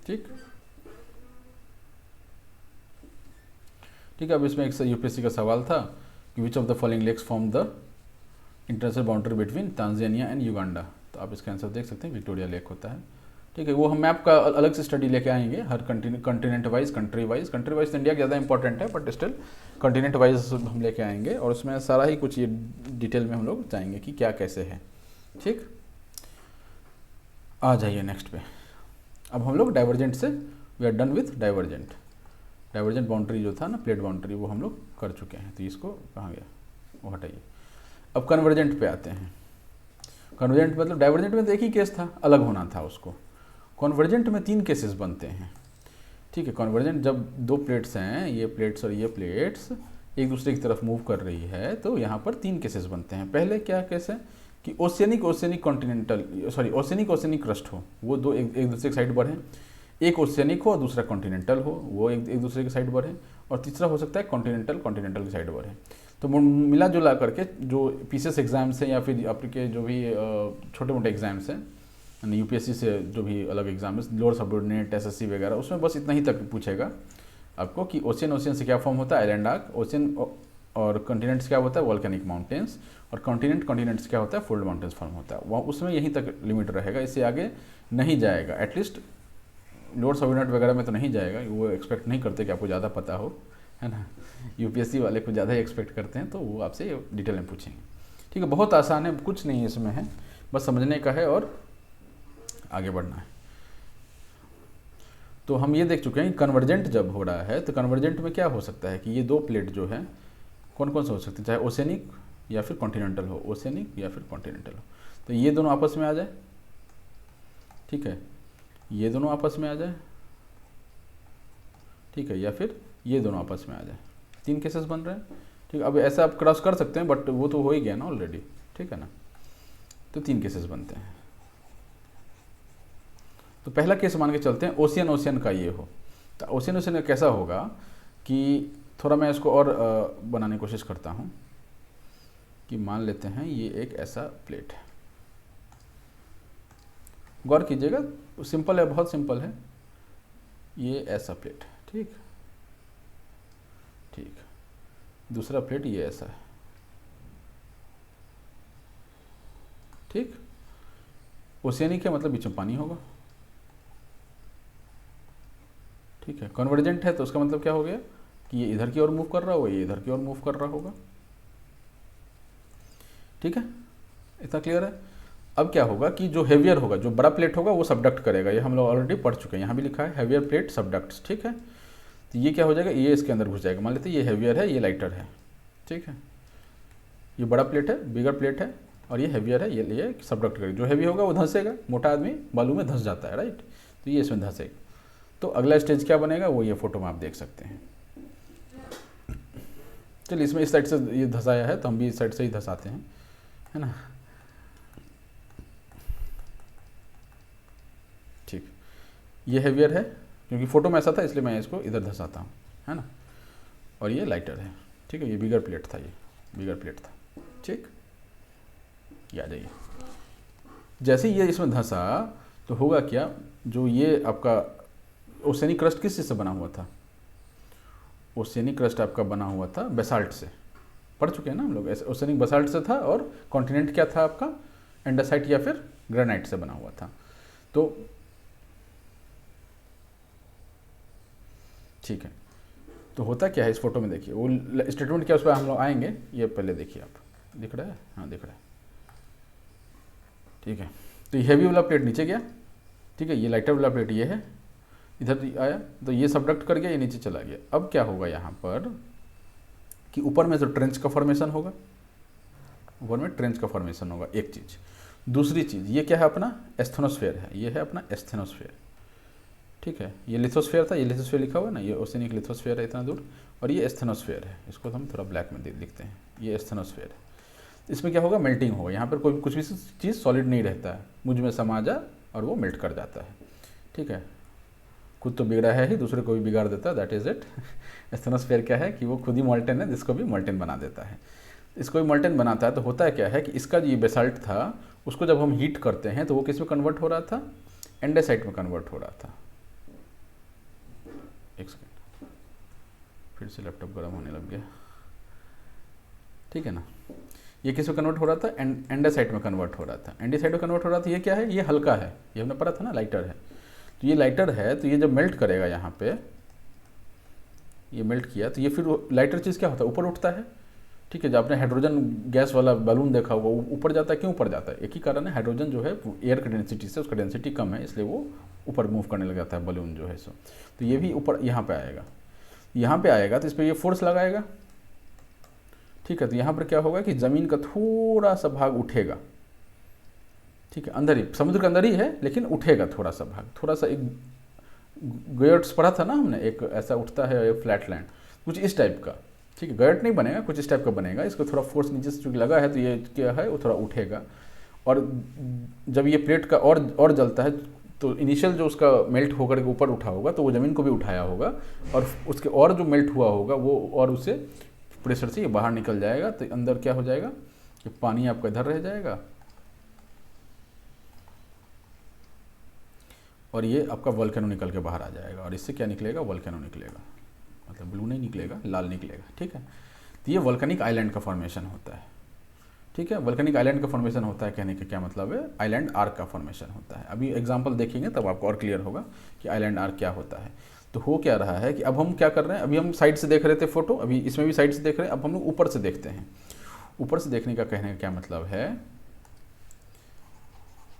ठीक है, अब इसमें एक यूपीएससी का सवाल था कि which of the following lakes form the international boundary between Tanzania and Uganda. तो आप इसका आंसर देख सकते हैं, विक्टोरिया लेक होता है। ठीक है, वो हम मैप का अलग से स्टडी लेके आएंगे, हर कंटिनेंट वाइज, कंट्री वाइज तो इंडिया ज़्यादा इंपॉर्टेंट है, बट स्टिल कंटिनेंट वाइज हम लेके आएंगे, और उसमें सारा ही कुछ ये डिटेल में हम लोग जाएंगे कि क्या कैसे है। ठीक, आ जाइए नेक्स्ट पे। अब हम लोग डाइवर्जेंट से, we are done with divergent boundary जो था ना, प्लेट बाउंड्री, वो हम लोग कर चुके हैं। तो इसको कहाँ गया, वो हटाइए। अब कन्वर्जेंट पे आते हैं। कन्वर्जेंट मतलब डाइवर्जेंट में तो एक ही केस था, अलग होना था उसको। कन्वर्जेंट में 3 केसेस बनते हैं। ठीक है, कन्वर्जेंट जब 2 प्लेट्स हैं, ये प्लेट्स और ये प्लेट्स एक दूसरे की तरफ मूव कर रही है, तो यहाँ पर 3 केसेस बनते हैं। पहले क्या केस है कि ओशियनिक क्रस्ट हो, वो दो एक दूसरे की साइड बढ़े, एक ओशियनिक हो और दूसरा कॉन्टिनेंटल हो, वो एक दूसरे की साइड बढ़े, और तीसरा हो सकता है कॉन्टिनेंटल की साइड बढ़े। तो मिला जुला करके जो पीसीएस एग्जाम्स हैं या फिर आपके जो भी छोटे मोटे एग्जाम्स हैं, यूपीएससी से जो भी अलग एग्जाम है, लोअर सबऑर्डिनेट, एसएससी वगैरह, उसमें बस इतना ही तक पूछेगा आपको कि ओशियन से क्या फॉर्म होता है, आइलैंड आर्क। ओशियन और कॉन्टिनेंट्स क्या होता है, वॉल्केनिक माउंटेन्स। और कॉन्टिनेंट्स क्या होता है, फोल्ड माउंटेन्स फॉर्म होता है। वहाँ उसमें यहीं तक लिमिट रहेगा, इससे आगे नहीं जाएगा। एटलीस्ट लोअर सबऑर्डिनेट वगैरह में तो नहीं जाएगा, वो एक्सपेक्ट नहीं करते कि आपको ज़्यादा पता हो, है ना। यूपीएससी वाले को ज़्यादा ही एक्सपेक्ट करते हैं, तो वो आपसे डिटेल में पूछेंगे। ठीक है, बहुत आसान है, कुछ नहीं इसमें है, बस समझने का है और आगे बढ़ना है। तो हम ये देख चुके हैं कन्वर्जेंट जब हो रहा है, तो कन्वर्जेंट में क्या हो सकता है कि ये 2 प्लेट जो है कौन कौन से हो सकते हैं, चाहे ओशियनिक या फिर कॉन्टिनेंटल हो, ओशियनिक या फिर कॉन्टिनेंटल हो, तो ये दोनों आपस में आ जाए। ठीक है, ये दोनों आपस में आ जाए। ठीक है, या फिर ये दोनों आपस में आ जाए। 3 केसेस बन रहे हैं। ठीक है, अब ऐसा आप क्रॉस कर सकते हैं, बट वो तो हो ही गया ना ऑलरेडी। ठीक है ना, तो 3 केसेस बनते हैं। तो पहला केस मान के चलते हैं ओशियन का ये हो, तो ओशियन का कैसा होगा कि थोड़ा मैं इसको और बनाने की कोशिश करता हूँ कि मान लेते हैं ये एक ऐसा प्लेट है, गौर कीजिएगा, सिंपल है, बहुत सिंपल है। ये ऐसा प्लेट है, ठीक, दूसरा प्लेट ये ऐसा है, ठीक। ओशियनिक है मतलब बीच में पानी होगा, ठीक है। कन्वर्जेंट है तो उसका मतलब क्या हो गया कि ये इधर की ओर मूव कर रहा होगा, ये इधर की ओर मूव कर रहा होगा, ठीक है। इतना क्लियर है। अब क्या होगा कि जो हेवियर होगा, जो बड़ा प्लेट होगा, वो सबडक्ट करेगा। ये हम लोग ऑलरेडी पढ़ चुके हैं, यहाँ भी लिखा है हेवियर प्लेट सबडक्ट्स, ठीक है। तो ये क्या हो जाएगा, ये इसके अंदर घुस जाएगा। मान लेते हैं ये हेवियर है, ये लाइटर है, ठीक है। ये बड़ा प्लेट है, बिगर प्लेट है, और ये हेवियर है, ये सबडक्ट करेगा। जो हेवी होगा वो धंसेगा, मोटा आदमी बालू में धंस जाता है, राइट। तो ये इसमें धंसेगा। तो अगला स्टेज क्या बनेगा, वो ये फोटो में आप देख सकते हैं। चलिए, इसमें इस साइड से ये धंसाया है, तो हम भी इस साइड से ही धंसाते हैं, है ना, ठीक। ये हेवियर है, क्योंकि फोटो में ऐसा था इसलिए मैं इसको इधर धंसाता हूँ, है ना। और ये लाइटर है, ठीक है। ये बिगर प्लेट था, ये बिगर प्लेट था, ठीक। ये आ जाइए। जैसे ही ये इसमें धंसा तो होगा क्या, जो ये आपका ओशियनिक क्रस्ट किस चीज़ से बना हुआ था, ओशियनिक क्रस्ट आपका बना हुआ था बेसाल्ट से, पढ़ चुके हैं ना हम लोग। ओशियनिक बेसाल्ट से था, और कॉन्टिनेंट क्या था आपका, एंडासाइट या फिर ग्रेनाइट से बना हुआ था। तो ठीक है, तो होता क्या है इस फोटो में, देखिए वो स्टेटमेंट क्या, उस पर हम लोग आएंगे। ये पहले देखिए आप, दिख रहा है, हाँ दिख रहा है, ठीक है। तो ये हैवी वाला प्लेट नीचे गया, ठीक है, ये लाइटर वाला प्लेट ये है, इधर आया तो ये सबडक्ट कर गया, ये नीचे चला गया। अब क्या होगा यहाँ पर कि ऊपर में तो ट्रेंच का फॉर्मेशन होगा, ऊपर में ट्रेंच का फॉर्मेशन होगा, एक चीज़। दूसरी चीज़ ये क्या है, अपना एस्थेनोस्फेयर है, ये है अपना एस्थेनोस्फेयर, ठीक है। ये लिथोस्फेयर था, ये लिथोस्फेयर लिखा हुआ है ना, ये ओसेनिक लिथोस्फेयर है इतना दूर, और ये एस्थेनोस्फेयर है, इसको हम थोड़ा ब्लैक में लिखते हैं, ये एस्थेनोस्फेयर है। इसमें क्या होगा, मेल्टिंग होगा, यहाँ पर कोई कुछ भी चीज़ सॉलिड नहीं रहता है, मुझ में समा जा और वो मेल्ट कर जाता है, ठीक है। खुद तो बिगड़ा है ही, दूसरे को भी बिगाड़ देता है, दैट इज़ इट। एस्थेनोस्फेयर क्या है कि वो खुद ही मोल्टेन है, जिसको भी मोल्टेन बना देता है। इसको भी मोल्टेन बनाता है। तो होता है क्या है कि इसका जो ये बेसाल्ट था, उसको जब हम हीट करते हैं तो वो किस में कन्वर्ट हो रहा था, एंडेसाइट में कन्वर्ट हो रहा था। एक सेकेंड, फिर से लैपटॉप गर्म होने लग गया, ठीक है ना। ये किस में कन्वर्ट हो रहा था, एंडेसाइट में कन्वर्ट हो रहा था, एंडेसाइट में कन्वर्ट हो रहा था। ये क्या है, ये हल्का है, ये हमने पढ़ा था ना, लाइटर है। तो ये लाइटर है, तो ये जब मेल्ट करेगा यहाँ पे, ये मेल्ट किया तो ये फिर लाइटर चीज़ क्या होता है, ऊपर उठता है, ठीक है। जब आपने हाइड्रोजन गैस वाला बैलून देखा होगा, वो ऊपर जाता है। क्यों ऊपर जाता है, एक ही कारण है, हाइड्रोजन जो है एयर की डेंसिटी से, उसका डेंसिटी कम है, इसलिए वो ऊपर मूव करने लग जाता है बैलून जो है सो। तो ये भी ऊपर यहाँ पे आएगा, यहाँ पे आएगा तो इस पर ये फोर्स लगाएगा, ठीक है। तो यहाँ पर क्या होगा कि ज़मीन का थोड़ा सा भाग उठेगा, ठीक है, अंदर ही, समुद्र के अंदर ही है, लेकिन उठेगा थोड़ा सा भाग, थोड़ा सा। एक गयर्ट्स पढ़ा था ना हमने, एक ऐसा उठता है, एक फ्लैट लैंड, कुछ इस टाइप का, ठीक है। गयर्ट नहीं बनेगा, कुछ इस टाइप का बनेगा। इसको थोड़ा फोर्स नीचे से चूँकि लगा है, तो ये क्या है, वो थोड़ा उठेगा। और जब ये प्लेट का और जलता है, तो इनिशियल जो उसका मेल्ट होकर के ऊपर उठा होगा, तो वो ज़मीन को भी उठाया होगा, और उसके और जो मेल्ट हुआ होगा वो और उससे प्रेशर से ये बाहर निकल जाएगा। तो अंदर क्या हो जाएगा कि पानी आपका इधर रह जाएगा, और ये आपका वोल्केनो निकल के बाहर आ जाएगा। और इससे क्या निकलेगा, वोल्केनो निकलेगा, मतलब ब्लू नहीं निकलेगा, लाल निकलेगा, ठीक है। तो ये वोल्केनिक आइलैंड का फॉर्मेशन होता है, ठीक है। वोल्केनिक आइलैंड का फॉर्मेशन होता है, कहने का क्या मतलब है, आइलैंड आर्क का फॉर्मेशन होता है। अभी एग्जांपल देखेंगे तब आपको और क्लियर होगा कि आइलैंड आर्क क्या होता है। तो हो क्या रहा है कि अब हम क्या कर रहे हैं, अभी हम साइड से देख रहे थे फोटो, अभी इसमें भी साइड से देख रहे हैं, अब हम लोग ऊपर से देखते हैं। ऊपर से देखने का कहने का क्या मतलब है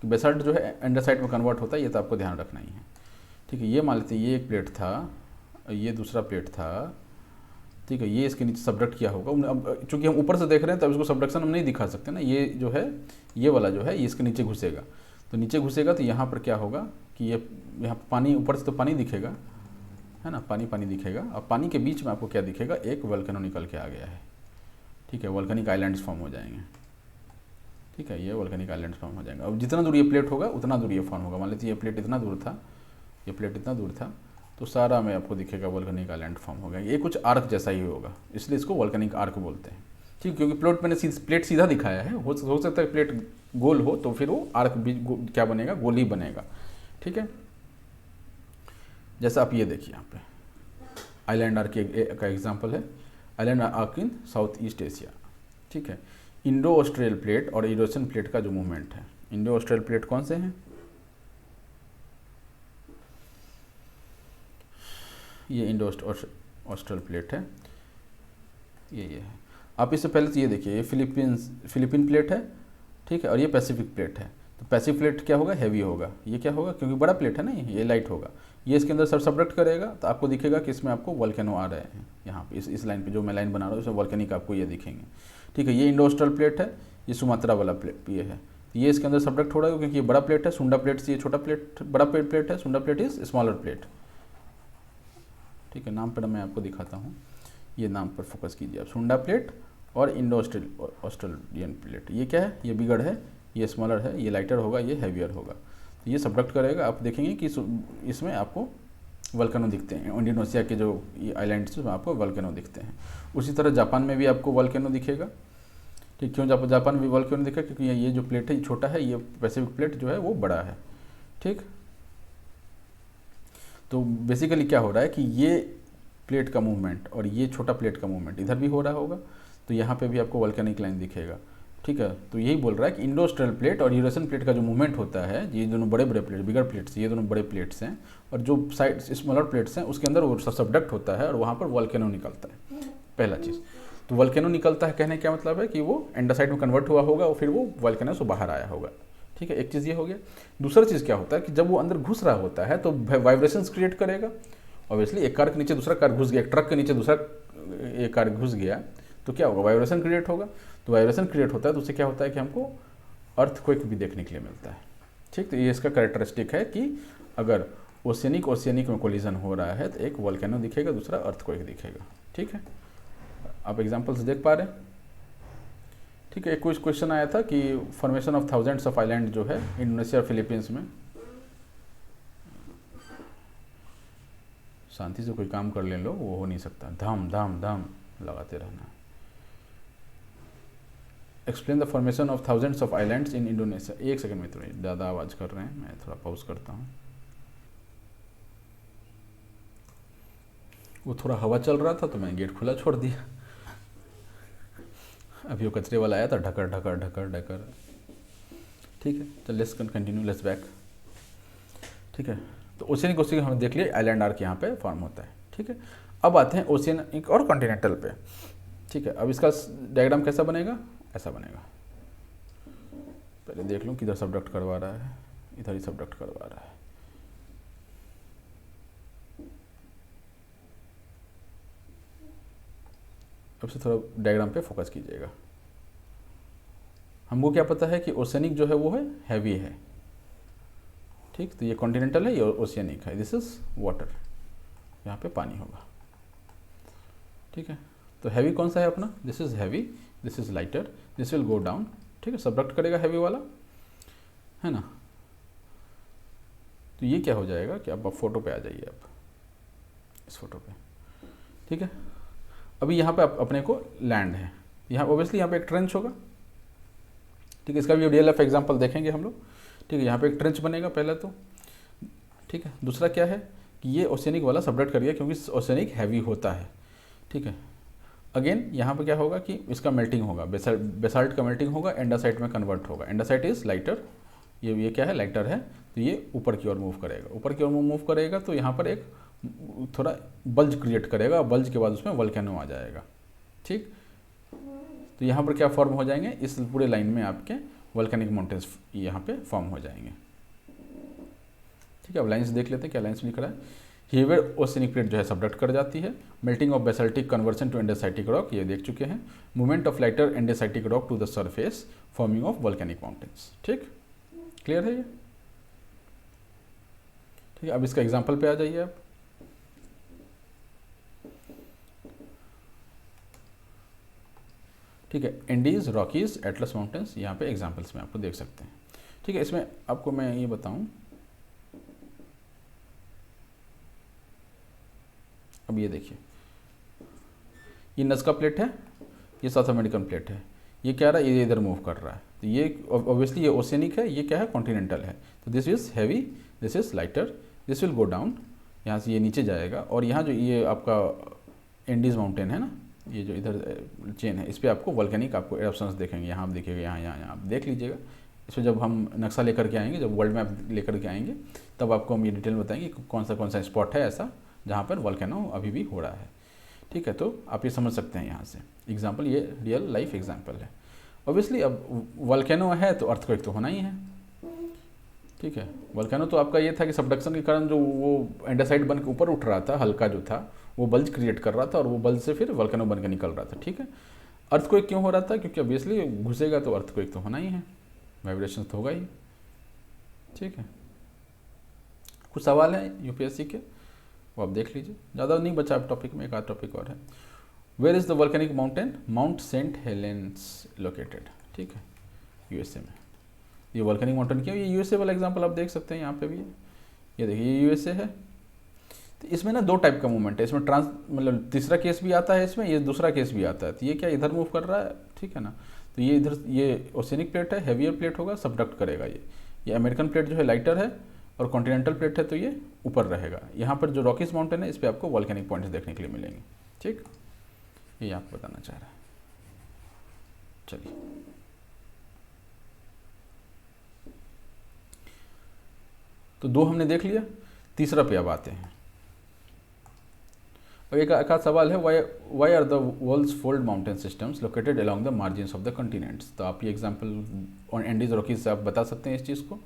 कि बेसाल्ट जो है एंडेसाइट में कन्वर्ट होता है, ये तो आपको ध्यान रखना ही है, ठीक है। ये मान लेते हैं ये एक प्लेट था, ये दूसरा प्लेट था, ठीक है। ये इसके नीचे सबडक्ट किया होगा। अब चूंकि हम ऊपर से देख रहे हैं तब इसको सबडक्शन हम नहीं दिखा सकते ना, ये जो है, ये वाला जो है, ये इसके नीचे घुसेगा। तो नीचे घुसेगा तो यहाँ पर क्या होगा कि ये यहाँ पानी, ऊपर से तो पानी दिखेगा, है ना, पानी पानी दिखेगा। और पानी के बीच में आपको क्या दिखेगा, एक वोल्केनो निकल के आ गया है, ठीक है। वोल्केनिक आइलैंड्स फॉर्म हो जाएंगे, ठीक है। ये वोल्केनिक आइलैंड्स फॉर्म हो जाएंगे। अब जितना दूर ये प्लेट होगा उतना दूर ये फॉर्म होगा। मान लीजिए ये प्लेट इतना दूर था, ये प्लेट इतना दूर था, तो सारा में आपको दिखेगा वोल्केनिक आइलैंड फॉर्म होगा। ये कुछ आर्क जैसा ही होगा, इसलिए इसको वोल्केनिक आर्क बोलते हैं, ठीक। क्योंकि प्लेट मैंने प्लेट सीधा दिखाया है, हो सकता है प्लेट गोल हो, तो फिर वो आर्क भी क्या बनेगा, गोल ही बनेगा, ठीक है। जैसा आप ये देखिए यहाँ पे आइलैंड आर्क का एग्जाम्पल है, आइलैंड आर्क इन साउथ ईस्ट एशिया, ठीक है। इंडो ऑस्ट्रेलियल प्लेट और यूरेशियन प्लेट का जो मूवमेंट है, इंडो ऑस्ट्रेलियल प्लेट कौन से हैं, ये इंडो ऑस्ट्रेलियल प्लेट है, ये है। आप इससे पहले तो ये देखिए, ये फिलीपीन प्लेट है, ठीक है, और ये पैसिफिक प्लेट है। तो पैसिफिक प्लेट क्या होगा, हैवी होगा। ये क्या होगा, क्योंकि बड़ा प्लेट है ना, ये लाइट होगा। ये इसके अंदर सबडक्ट करेगा, तो आपको दिखेगा कि इसमें आपको वोल्केनो आ रहे हैं, यहाँ पे इस लाइन पे जो मैं लाइन बना रहा हूँ, इसमें वोल्केनिक आपको ये दिखेंगे, ठीक है। ये इंडो ऑस्ट्रेलियल प्लेट है, ये सुमात्रा वाला प्लेट ये है। ये इसके अंदर सबडक्ट हो रहा है क्योंकि ये बड़ा प्लेट है, सुंडा प्लेट से ये छोटा प्लेट, बड़ा प्लेट है, सुंडा प्लेट इज स्मॉलर प्लेट, ठीक है। नाम पर मैं आपको दिखाता हूँ, ये नाम पर फोकस कीजिए आप, सुंडा प्लेट और इंडो ऑस्ट्रेलियन प्लेट। ये क्या है, ये बिगड़ है, ये स्मॉलर है, ये लाइटर होगा, ये हैवियर होगा। तो ये सबडक्ट करेगा, आप देखेंगे कि इसमें आपको वोल्केनो दिखते हैं। इंडोनेशिया के जो ये आइलैंड्स में आपको वोल्केनो दिखते हैं। उसी तरह जापान में भी आपको वोल्केनो दिखेगा, ठीक। क्यों जापान में भी वोल्केनो दिखेगा, क्योंकि ये जो प्लेट है ये छोटा है, ये पैसिफिक प्लेट जो है वो बड़ा है, ठीक। तो बेसिकली क्या हो रहा है कि ये प्लेट का मूवमेंट और ये छोटा प्लेट का मूवमेंट इधर भी हो रहा होगा, तो यहाँ पे भी आपको वोल्केनिक लाइन दिखेगा। ठीक है, तो यही बोल रहा है कि इंडोस्ट्रियल प्लेट और यूरेशियन प्लेट का जो मूवमेंट होता है, ये दोनों बड़े बड़े प्लेट, बिगर प्लेट्स, ये दोनों बड़े प्लेट्स हैं, और जो साइड स्मॉलर प्लेट्स हैं उसके अंदर वो सबडक्ट होता है और वहाँ पर वॉल्केनो निकलता है। पहला चीज़ तो वॉल्केनो निकलता है, कहने क्या मतलब है कि वो एंडासाइट में कन्वर्ट हुआ होगा और फिर वो वॉल्केनो से बाहर आया होगा। ठीक है, एक चीज़ ये हो गया। दूसरा चीज़ क्या होता है कि जब वो अंदर घुस रहा होता है तो वाइब्रेशंस क्रिएट करेगा। ऑब्वियसली एक कार के नीचे दूसरा कार घुस गया, एक ट्रक के नीचे दूसरा एक कार घुस गया तो क्या होगा, वाइब्रेशन क्रिएट होगा। तो वाइब्रेशन क्रिएट होता है तो उससे क्या होता है कि हमको अर्थक्वेक भी देखने के लिए मिलता है। ठीक, तो ये इसका कैरेक्टरिस्टिक है कि अगर ओशियनिक में कोलिजन हो रहा है तो एक वोल्केनो दिखेगा, दूसरा अर्थक्वेक दिखेगा। ठीक है, आप एग्जांपल्स देख पा रहे हैं। ठीक है, एक कुछ क्वेश्चन आया था कि formation of thousands of island जो है इंडोनेशिया और फिलीपींस में, शांति से कोई काम कर ले लो वो हो नहीं सकता, धाम धाम धाम लगाते रहना। Explain the formation of thousands of islands in Indonesia. एक सेकंड में, थोड़ी ज़्यादा आवाज़ कर रहे हैं, मैं थोड़ा पॉज करता हूँ। वो थोड़ा हवा चल रहा था तो मैंने गेट खुला छोड़ दिया। अभी वो कचरे वाला आया था, ढकर ढकर ढकर ढकर। ठीक है, चल लेट्स कंटिन्यू, लेट्स बैक। ठीक है, तो ओशियनिक ओशियन हमने देख लिया, आइलैंड आर्क यहाँ पे फॉर्म होता है। ठीक है, अब आते हैं ओशियनिक और कॉन्टिनेंटल पे। ठीक है, अब इसका डायग्राम कैसा बनेगा, ऐसा बनेगा। पहले देख लूँ किधर सबडक्ट करवा रहा है, इधर ही सबडक्ट करवा रहा है। अब से थोड़ा डायग्राम पे फोकस कीजिएगा। हमको क्या पता है कि ओशियनिक जो है वो है हैवी है। ठीक, तो ये कॉन्टिनेंटल है, ये ओशियनिक है। दिस इज वाटर, यहाँ पे पानी होगा। ठीक है, तो हैवी कौन सा है अपना, this is heavy, this is lighter, this will go down. ठीक है, सबडक्ट करेगा हैवी वाला, है ना। तो ये क्या हो जाएगा कि अब फोटो पे आ जाइए, आप इस फोटो पे। ठीक है, अभी यहाँ पे अपने को लैंड है, यहाँ ऑब्वियसली यहाँ पे एक ट्रेंच होगा। ठीक है, इसका भी रियल लाइफ एग्जांपल देखेंगे हम लोग। ठीक है, यहाँ पे एक ट्रेंच बनेगा पहला तो। ठीक है, दूसरा क्या है कि ये ओशियनिक वाला सबडक्ट करिए क्योंकि ओशियनिक हैवी होता है। ठीक है, अगेन यहाँ पे क्या होगा कि इसका मेल्टिंग होगा, बेसाल्ट का मेल्टिंग होगा, एंडासाइट में कन्वर्ट होगा। एंडासाइट इज लाइटर, ये क्या है, लाइटर है, तो ये ऊपर की ओर मूव करेगा। ऊपर की ओर मूव करेगा तो यहाँ पर एक थोड़ा बल्ज क्रिएट करेगा, बल्ज के बाद उसमें वोल्केनो आ जाएगा। ठीक, तो यहाँ पर क्या फॉर्म हो जाएंगे, इस पूरे लाइन में आपके वोल्केनिक माउंटेन्स यहाँ पे फॉर्म हो जाएंगे। ठीक है, अब लाइन्स देख लेते हैं क्या लाइन्स लिख रहा है। हीवर ओशियनिक प्लेट जो है सबडक्ट कर जाती है। Melting of basaltic conversion to andesitic rock, ये देख चुके हैं। Movement of lighter andesitic rock to the surface, forming of volcanic mountains. ठीक, क्लियर है ये। ठीक है, अब इसका एग्जाम्पल पे आ जाइए आप। ठीक है, एंडीज, रॉकीज, एटलस माउंटेन्स, यहाँ पे एग्जाम्पल्स में आपको देख सकते हैं। ठीक है, इसमें आपको मैं ये बताऊं, अब ये देखिए, ये नज़का प्लेट है, ये साउथ अमेरिकन प्लेट है, ये क्या रहा है, ये इधर मूव कर रहा है। तो ये ऑब्वियसली ये ओशियनिक है, ये क्या है, कॉन्टिनेंटल है। तो this is heavy, this is lighter, this will go down, यहाँ से ये नीचे जाएगा। और यहाँ जो ये आपका एंडीज माउंटेन है ना, ये जो इधर चेन है, इस पर आपको वोल्केनिक आपको एरप्शंस देखेंगे। यहाँ आप देखिएगा, यहाँ आप देख लीजिएगा। इसमें जब हम नक्शा लेकर के आएंगे, जब वर्ल्ड मैप लेकर के आएंगे, तब आपको हम ये डिटेल में बताएंगे कि कौन सा स्पॉट है ऐसा जहाँ पर वोल्केनो अभी भी हो रहा है। ठीक है, तो आप ये समझ सकते हैं यहाँ से एग्जाम्पल, ये रियल लाइफ एग्जाम्पल है। ऑब्वियसली अब वोल्केनो है तो अर्थक्वेक तो होना ही है। ठीक है, वोल्केनो तो आपका ये था कि सबडक्शन के कारण जो वो एंडासाइट बन के ऊपर उठ रहा था, हल्का जो था वो बल्ज क्रिएट कर रहा था और वो बल्ज से फिर वोल्केनो बन के निकल रहा था। ठीक है, अर्थक्वेक क्यों हो रहा था, क्योंकि ऑब्वियसली घुसेगा तो अर्थक्वेक तो होना ही है, वाइब्रेशन तो होगा ही। ठीक है, कुछ सवाल है यूपीएससी के, वो आप देख लीजिए, ज़्यादा नहीं बचा अब टॉपिक में, एक आध टॉपिक और है। Where is the volcanic mountain, mount Saint Helens located. ठीक है, यूएसए में। ये वोल्केनिक माउंटेन क्यों, ये यूएसए वाला एग्जांपल आप देख सकते हैं यहाँ पे भी। ये देखिए, ये यूएसए है। तो इसमें ना दो टाइप का मूवमेंट है, इसमें मतलब तीसरा केस भी आता है इसमें, ये दूसरा केस भी आता है। तो ये क्या इधर मूव कर रहा है, ठीक है ना, तो ये इधर ये ओशियनिक प्लेट है, हैवियर प्लेट होगा, सबडक्ट करेगा। ये अमेरिकन प्लेट जो है लाइटर है और कॉन्टिनेंटल प्लेट है तो ये ऊपर रहेगा। यहाँ पर जो रॉकीज माउंटेन है इस पर आपको वोल्केनिक पॉइंट्स देखने के लिए मिलेंगे। ठीक, ये आपको बताना चाह रहा है। चलिए। तो 2 हमने देख लिया, तीसरा पे अब आते हैं। और एक आधा सवाल है, why are the world's fold mountain systems located along the margins of the continents. तो आप ये एग्जाम्पल ऑन एंडीज रॉकीज से आप बता सकते हैं इस चीज़ को।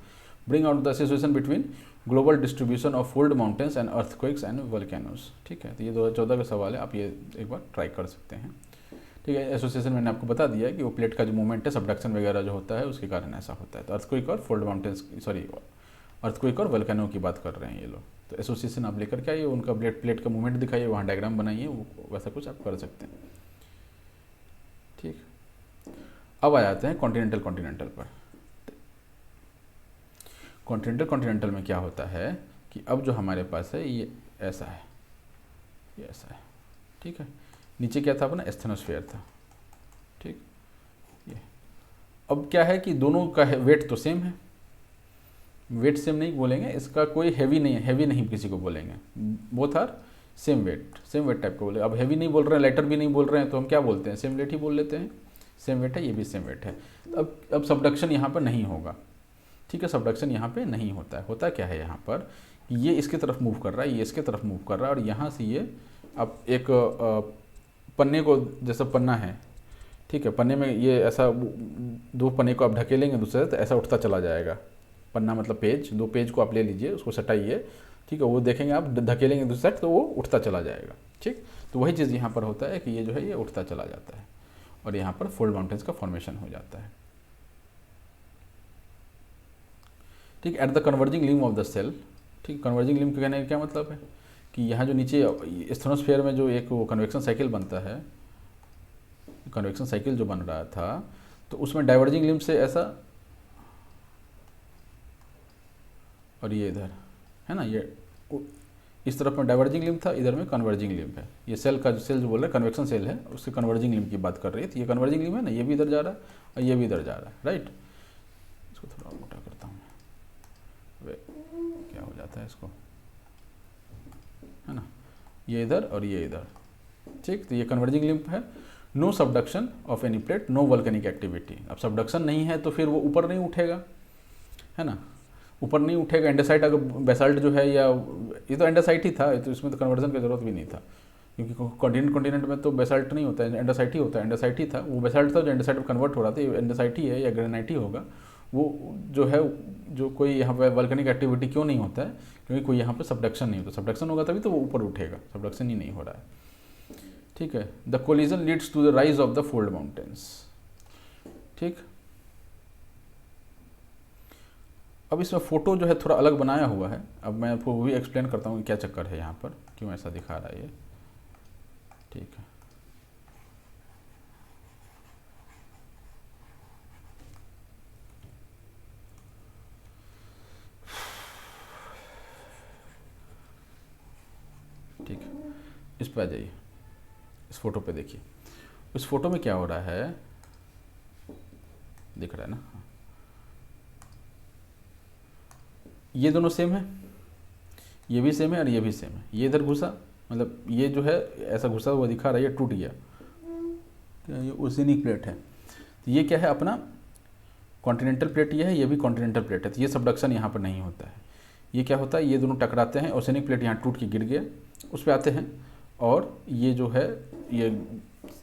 Bring out the association between global distribution of fold mountains and earthquakes and volcanoes. ठीक है, तो ये 2014 का सवाल है, आप ये एक बार ट्राई कर सकते हैं। ठीक है, एसोसिएशन मैंने आपको बता दिया है कि वो प्लेट का जो मूवमेंट है, सबडक्शन वगैरह जो होता है उसके कारण ऐसा होता है। तो अर्थक्वेक और फोल्ड माउंटेन्स, अर्थक्वेक और वोल्केनो की बात कर रहे हैं ये लोग। तो एसोसिएशन आप लेकर के आइए, उनका प्लेट का मूवमेंट दिखाइए, वहाँ डायग्राम बनाइए, वैसा कुछ आप कर सकते हैं। ठीक, अब आ जाते हैं कॉन्टिनेंटल पर। कॉन्टिनेंटल में क्या होता है कि अब जो हमारे पास है ये ऐसा है, ये ऐसा है। ठीक है, नीचे क्या था अपना, एस्थेनोस्फेयर था। ठीक, ये अब क्या है कि दोनों का वेट तो सेम है, वेट सेम नहीं बोलेंगे, इसका कोई हैवी नहीं किसी को बोलेंगे, both are same weight type का बोले। अब हैवी नहीं बोल रहे हैं, लाइटर भी नहीं बोल रहे हैं, तो हम क्या बोलते हैं, सेम वेट ही बोल लेते हैं। सेम वेट है, ये भी सेम वेट है। अब सबडक्शन यहाँ पर नहीं होगा। ठीक है, सबडक्शन यहाँ पे नहीं होता है। होता क्या है यहाँ पर, ये इसके तरफ मूव कर रहा है, ये इसके तरफ मूव कर रहा है, और यहाँ से ये अब एक पन्ने को, जैसा पन्ना है, ठीक है, पन्ने में ये ऐसा 2 पन्ने को आप ढकेलेंगे दूसरे से, तो ऐसा उठता चला जाएगा। पन्ना मतलब पेज, 2 पेज को आप ले लीजिए, उसको सटाइए, ठीक है, वो देखेंगे आप धकेलेंगे दूसरी साइड तो वो उठता चला जाएगा। ठीक, तो वही चीज़ यहाँ पर होता है कि ये जो है ये उठता चला जाता है, और यहाँ पर फोल्ड माउंटेन्स का फॉर्मेशन हो जाता है। ठीक, at the converging limb of the cell. ठीक, कन्वर्जिंग लिम्ब कहने का क्या मतलब है कि यहाँ जो नीचे एस्थेनोस्फेयर में जो एक वो कन्वेक्शन साइकिल बनता है, कन्वेक्शन साइकिल जो बन रहा था, तो उसमें डाइवर्जिंग लिम्ब से ऐसा, और ये इधर है ना, ये इस तरफ में डाइवर्जिंग लिम्ब था, इधर में कन्वर्जिंग लिम्ब है। ये सेल जो बोल रहे हैं कन्वेक्शन सेल है, उसके कन्वर्जिंग लिम्ब की बात कर रही है। तो ये कन्वर्जिंग लिम्ब है ना, ये भी इधर जा रहा है और ये भी इधर जा रहा है, राइट। इसको थोड़ा मोटा करता हूँ, क्या हो जाता है इसको, है ना, ये इधर और ये इधर। ठीक, तो ये कन्वर्जिंग लिम्ब है। No subduction of any plate, no volcanic activity. अब सबडक्शन नहीं है तो फिर वो ऊपर नहीं उठेगा, है ना, ऊपर नहीं उठेगा। एंडेसाइट अगर बेसाल्ट जो है, या ये तो एंडेसाइट ही था, तो इसमें तो कन्वर्जन की जरूरत भी नहीं था, क्योंकि कॉन्टिनेंट में तो बेसाल्ट नहीं होता है, एंडेसाइट ही होता है। एंडेसाइट ही था, वो बेसाल्ट था जो एंडेसाइट में कन्वर्ट हो रहा था, ये एंडेसाइट ही है या ग्रेनाइट ही होगा। वो जो है, जो कोई यहाँ पे वोल्केनिक एक्टिविटी क्यों नहीं होता है, क्योंकि कोई यहाँ पे सबडक्शन नहीं होता। सबडक्शन होगा तभी तो वो ऊपर उठेगा, सबडक्शन ही नहीं हो रहा है। ठीक है, the collision leads to the rise of the fold mountains. ठीक, अब इसमें फ़ोटो जो है थोड़ा अलग बनाया हुआ है। अब मैं आपको वो भी एक्सप्लेन करता हूँ कि क्या चक्कर है यहाँ पर, क्यों ऐसा दिखा रहा है ये। ठीक है, ठीक है, इस पे आ जाइए, इस फोटो पे देखिए। इस फोटो में क्या हो रहा है, दिख रहा है ना, ये दोनों सेम है, ये भी सेम है और ये भी सेम है। ये इधर घुसा, मतलब ये जो है ऐसा घुसा हुआ दिखा रहा है, ये टूट गया, ये ओसेनिक प्लेट है। तो ये क्या है अपना कॉन्टिनेंटल प्लेट, ये है, ये भी कॉन्टिनेंटल प्लेट है। तो ये सबडक्शन यहाँ पर नहीं होता है। ये क्या होता है, ये दोनों टकराते हैं, ओसेनिक प्लेट यहाँ टूट के गिर गया, उस पर आते हैं, और ये जो है ये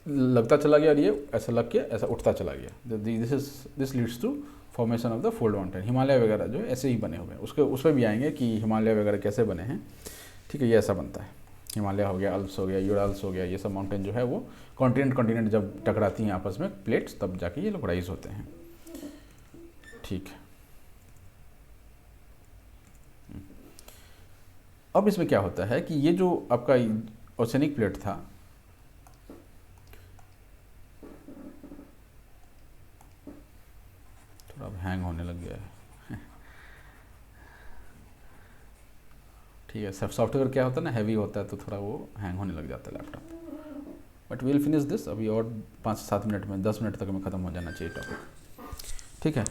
लगता चला गया, और ये ऐसा लग के ऐसा उठता चला गया। This leads to formation of the fold mountain. Himalaya वगैरह जो है ऐसे ही बने हुए हैं, उस पर भी आएंगे कि हिमालय वगैरह कैसे बने हैं। ठीक है, ये ऐसा बनता है, हिमालय हो गया, अल्प्स हो गया, यूराल्स हो गया, ये सब माउंटेन जो है वो कॉन्टिनेंट जब टकराती हैं आपस में प्लेट्स, तब जाके ये लोग राइज होते हैं। ठीक है, अब इसमें क्या होता है कि ये जो आपका ओसेनिक प्लेट था, थोड़ा अब हैंग होने लग गया है। ठीक है, सॉफ्टवेयर क्या होता है ना, हैवी होता है तो थोड़ा वो हैंग होने लग जाता है laptop. But we'll finish this, अभी और 5-7 मिनट में, 10 मिनट तक में ख़त्म हो जाना चाहिए टॉपिक। ठीक है,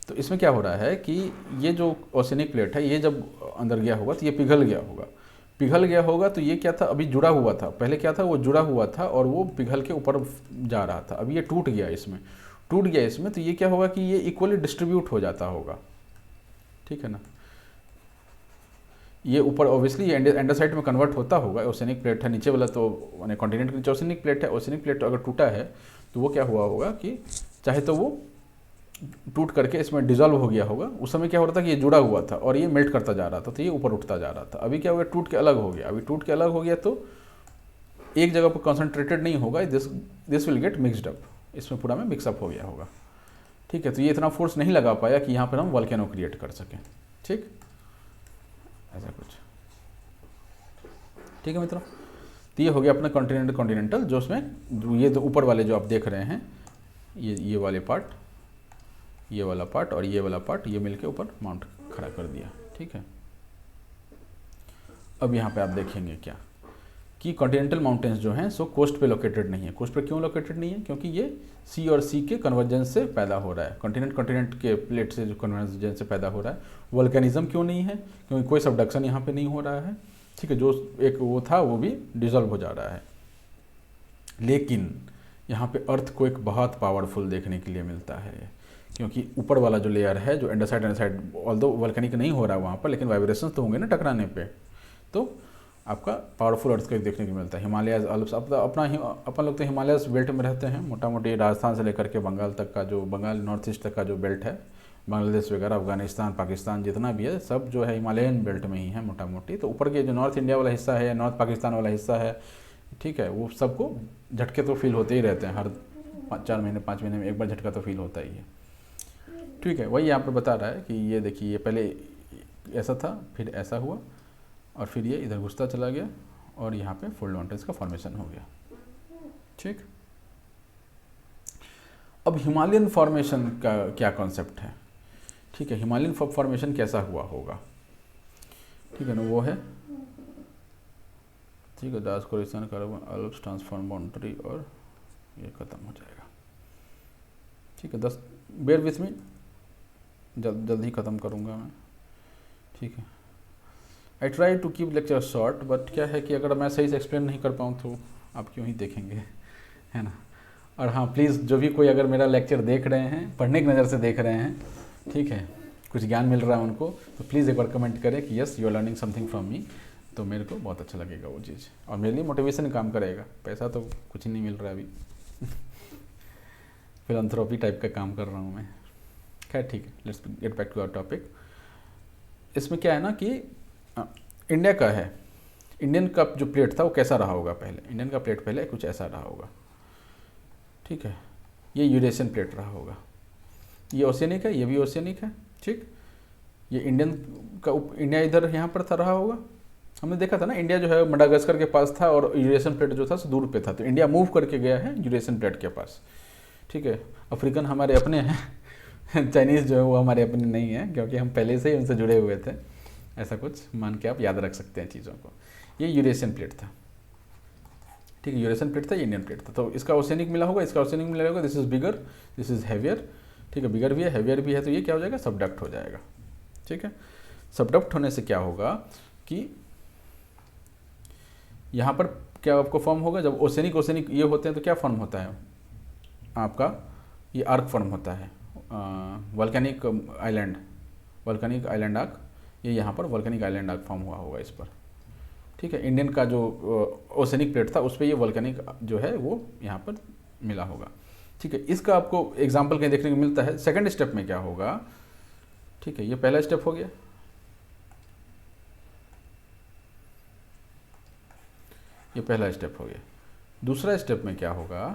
तो इसमें क्या हो रहा है कि ये जो ओसेनिक प्लेट है, ये जब अंदर गया होगा तो ये पिघल गया होगा। तो ये क्या था, अभी जुड़ा हुआ था, पहले क्या था, वो जुड़ा हुआ था और वो पिघल के ऊपर जा रहा था। अभी ये टूट गया इसमें, तो ये क्या होगा कि ये इक्वली डिस्ट्रीब्यूट हो जाता होगा। ठीक है ना, ये ऊपर ऑब्वियसली एंडोसाइट में कन्वर्ट होता होगा, ओसेनिक प्लेट है नीचे वाला, तो माने कॉन्टिनेंट के नीचे ओसेनिक प्लेट है, ओसेनिक प्लेट अगर टूटा है तो वो क्या हुआ होगा कि चाहे तो वो टूट करके इसमें डिजॉल्व हो गया होगा, उस समय क्या हो रहा था कि ये जुड़ा हुआ था और ये मेल्ट करता जा रहा था, तो ये ऊपर उठता जा रहा था। अभी क्या हो गया, टूट के अलग हो गया, अभी टूट के अलग हो गया तो एक जगह पर कॉन्सेंट्रेटेड नहीं होगा, this will get mixed up, इसमें पूरा में मिक्सअप हो गया होगा। ठीक है, तो ये इतना फोर्स नहीं लगा पाया कि यहाँ पर हम वॉल्केनो क्रिएट कर सकें। ठीक, ऐसा कुछ। ठीक है मित्रों, तो ये हो गया अपना कॉन्टिनेंटल, जो उसमें ये तो ऊपर वाले जो आप देख रहे हैं, ये वाले पार्ट, ये वाला पार्ट और ये वाला पार्ट, ये मिलके ऊपर माउंट खड़ा कर दिया। ठीक है, अब यहाँ पे आप देखेंगे क्या कि कॉन्टिनेंटल माउंटेन्स जो हैं सो कोस्ट पे लोकेटेड नहीं है। कोस्ट पे क्यों लोकेटेड नहीं है? क्योंकि ये सी और सी के कन्वर्जेंस से पैदा हो रहा है, कॉन्टिनेंट के प्लेट से जो कन्वर्जेंस से पैदा हो रहा है। वोल्केनिज्म क्यों नहीं है? क्योंकि कोई सबडक्शन यहाँ पे नहीं हो रहा है। ठीक है, जो एक वो था वो भी डिजॉल्व हो जा रहा है। लेकिन यहाँ पे अर्थ को एक बहुत पावरफुल देखने के लिए मिलता है, क्योंकि ऊपर वाला जो लेयर है, जो एंडोसाइड ऑल्दो वोल्केनिक नहीं हो रहा है वहाँ पर, लेकिन वाइब्रेशंस तो होंगे ना टकराने पे, तो आपका पावरफुल अर्थ को देखने को मिलता है। हिमालयज अल्प्स, अपन लोग तो हिमालयस बेल्ट में रहते हैं, मोटा मोटी राजस्थान से लेकर के बंगाल तक का, जो बंगाल नॉर्थ ईस्ट तक का जो बेल्ट है, बांग्लादेश वगैरह, अफगानिस्तान, पाकिस्तान, जितना भी है सब जो है हिमालयन बेल्ट में ही है मोटा मोटी। तो ऊपर के जो नॉर्थ इंडिया वाला हिस्सा है, नॉर्थ पाकिस्तान वाला हिस्सा है, ठीक है, वो सबको झटके तो फील होते ही रहते हैं, हर 4 महीने 5 महीने में एक बार झटका तो फील होता ही है। ठीक है, वही यहाँ पर बता रहा है कि ये देखिए, ये पहले ऐसा था, फिर ऐसा हुआ, और फिर ये इधर घुसता चला गया, और यहाँ पे फोल्ड माउंटेन्स का फॉर्मेशन हो गया। ठीक, अब हिमालयन फॉर्मेशन का क्या कॉन्सेप्ट है? ठीक है, हिमालयन फॉर्मेशन कैसा हुआ होगा? ठीक है ना, वो है, ठीक है, दास कोरिस्तान कार्बन अल्प्स ट्रांसफॉर्म बाउंड्री, और ये ख़त्म हो जाएगा। ठीक है, 10 बेयर विथ में, जल्दी ख़त्म करूँगा मैं। ठीक है, I try to keep lecture short, but क्या है कि अगर मैं सही से एक्सप्लेन नहीं कर पाऊँ तो आप क्यों ही देखेंगे, है ना। और हाँ, प्लीज़ जो भी कोई अगर मेरा लेक्चर देख रहे हैं, पढ़ने की नज़र से देख रहे हैं, ठीक है, कुछ ज्ञान मिल रहा है उनको, तो प्लीज़ एक बार कमेंट करें कि yes you are learning something from me, तो मेरे को बहुत अच्छा लगेगा वो चीज़, और मेरे लिए मोटिवेशन काम करेगा। पैसा तो कुछ ही नहीं मिल रहा है अभी फिलैंथ्रोपी टाइप का काम कर रहा हूँ मैं। खैर ठीक है, let's get back to our topic. इसमें क्या है ना कि इंडिया का है, इंडियन का जो प्लेट था वो कैसा रहा होगा पहले, इंडियन का प्लेट पहले कुछ ऐसा रहा होगा। ठीक है, ये यूरेशियन प्लेट रहा होगा, ये ओशियनिक है, ये भी ओशियनिक है। ठीक, ये इंडियन का इंडिया इधर यहाँ पर था रहा होगा। हमने देखा था ना, इंडिया जो है मडागास्कर के पास था और यूरेशियन प्लेट जो था दूर पे था, तो इंडिया मूव करके गया है यूरेशियन प्लेट के पास। ठीक है, अफ्रीकन हमारे अपने हैं चाइनीज़ जो है वो हमारे अपने नहीं है, क्योंकि हम पहले से ही उनसे जुड़े हुए थे, ऐसा कुछ मान के आप याद रख सकते हैं चीज़ों को। ये यूरेशियन प्लेट था। ठीक है, यूरेशियन प्लेट था, ये इंडियन प्लेट था, तो इसका ओशियनिक मिला होगा, इसका ओशियनिक मिला होगा। This is bigger, this is heavier. ठीक है, बिगर भी है, हैवियर भी है, तो ये क्या हो जाएगा, सबडक्ट हो जाएगा। ठीक है, सबडक्ट होने से क्या होगा कि यहाँ पर क्या आपको फॉर्म होगा, जब ओशियनिक ये होते हैं तो क्या फॉर्म होता है आपका, ये आर्क फॉर्म होता है, वोल्केनिक आइलैंड आर्क, ये यहाँ पर वोल्केनिक आइलैंड आर्क फॉर्म हुआ होगा इस पर। ठीक है, इंडियन का जो ओशियनिक प्लेट था उस पर ये वोल्केनिक जो है वो यहाँ पर मिला होगा। ठीक है, इसका आपको एग्जाम्पल कहीं देखने को मिलता है। सेकंड स्टेप में क्या होगा, ठीक है, ये पहला स्टेप हो गया, ये पहला स्टेप हो गया। दूसरा स्टेप में क्या होगा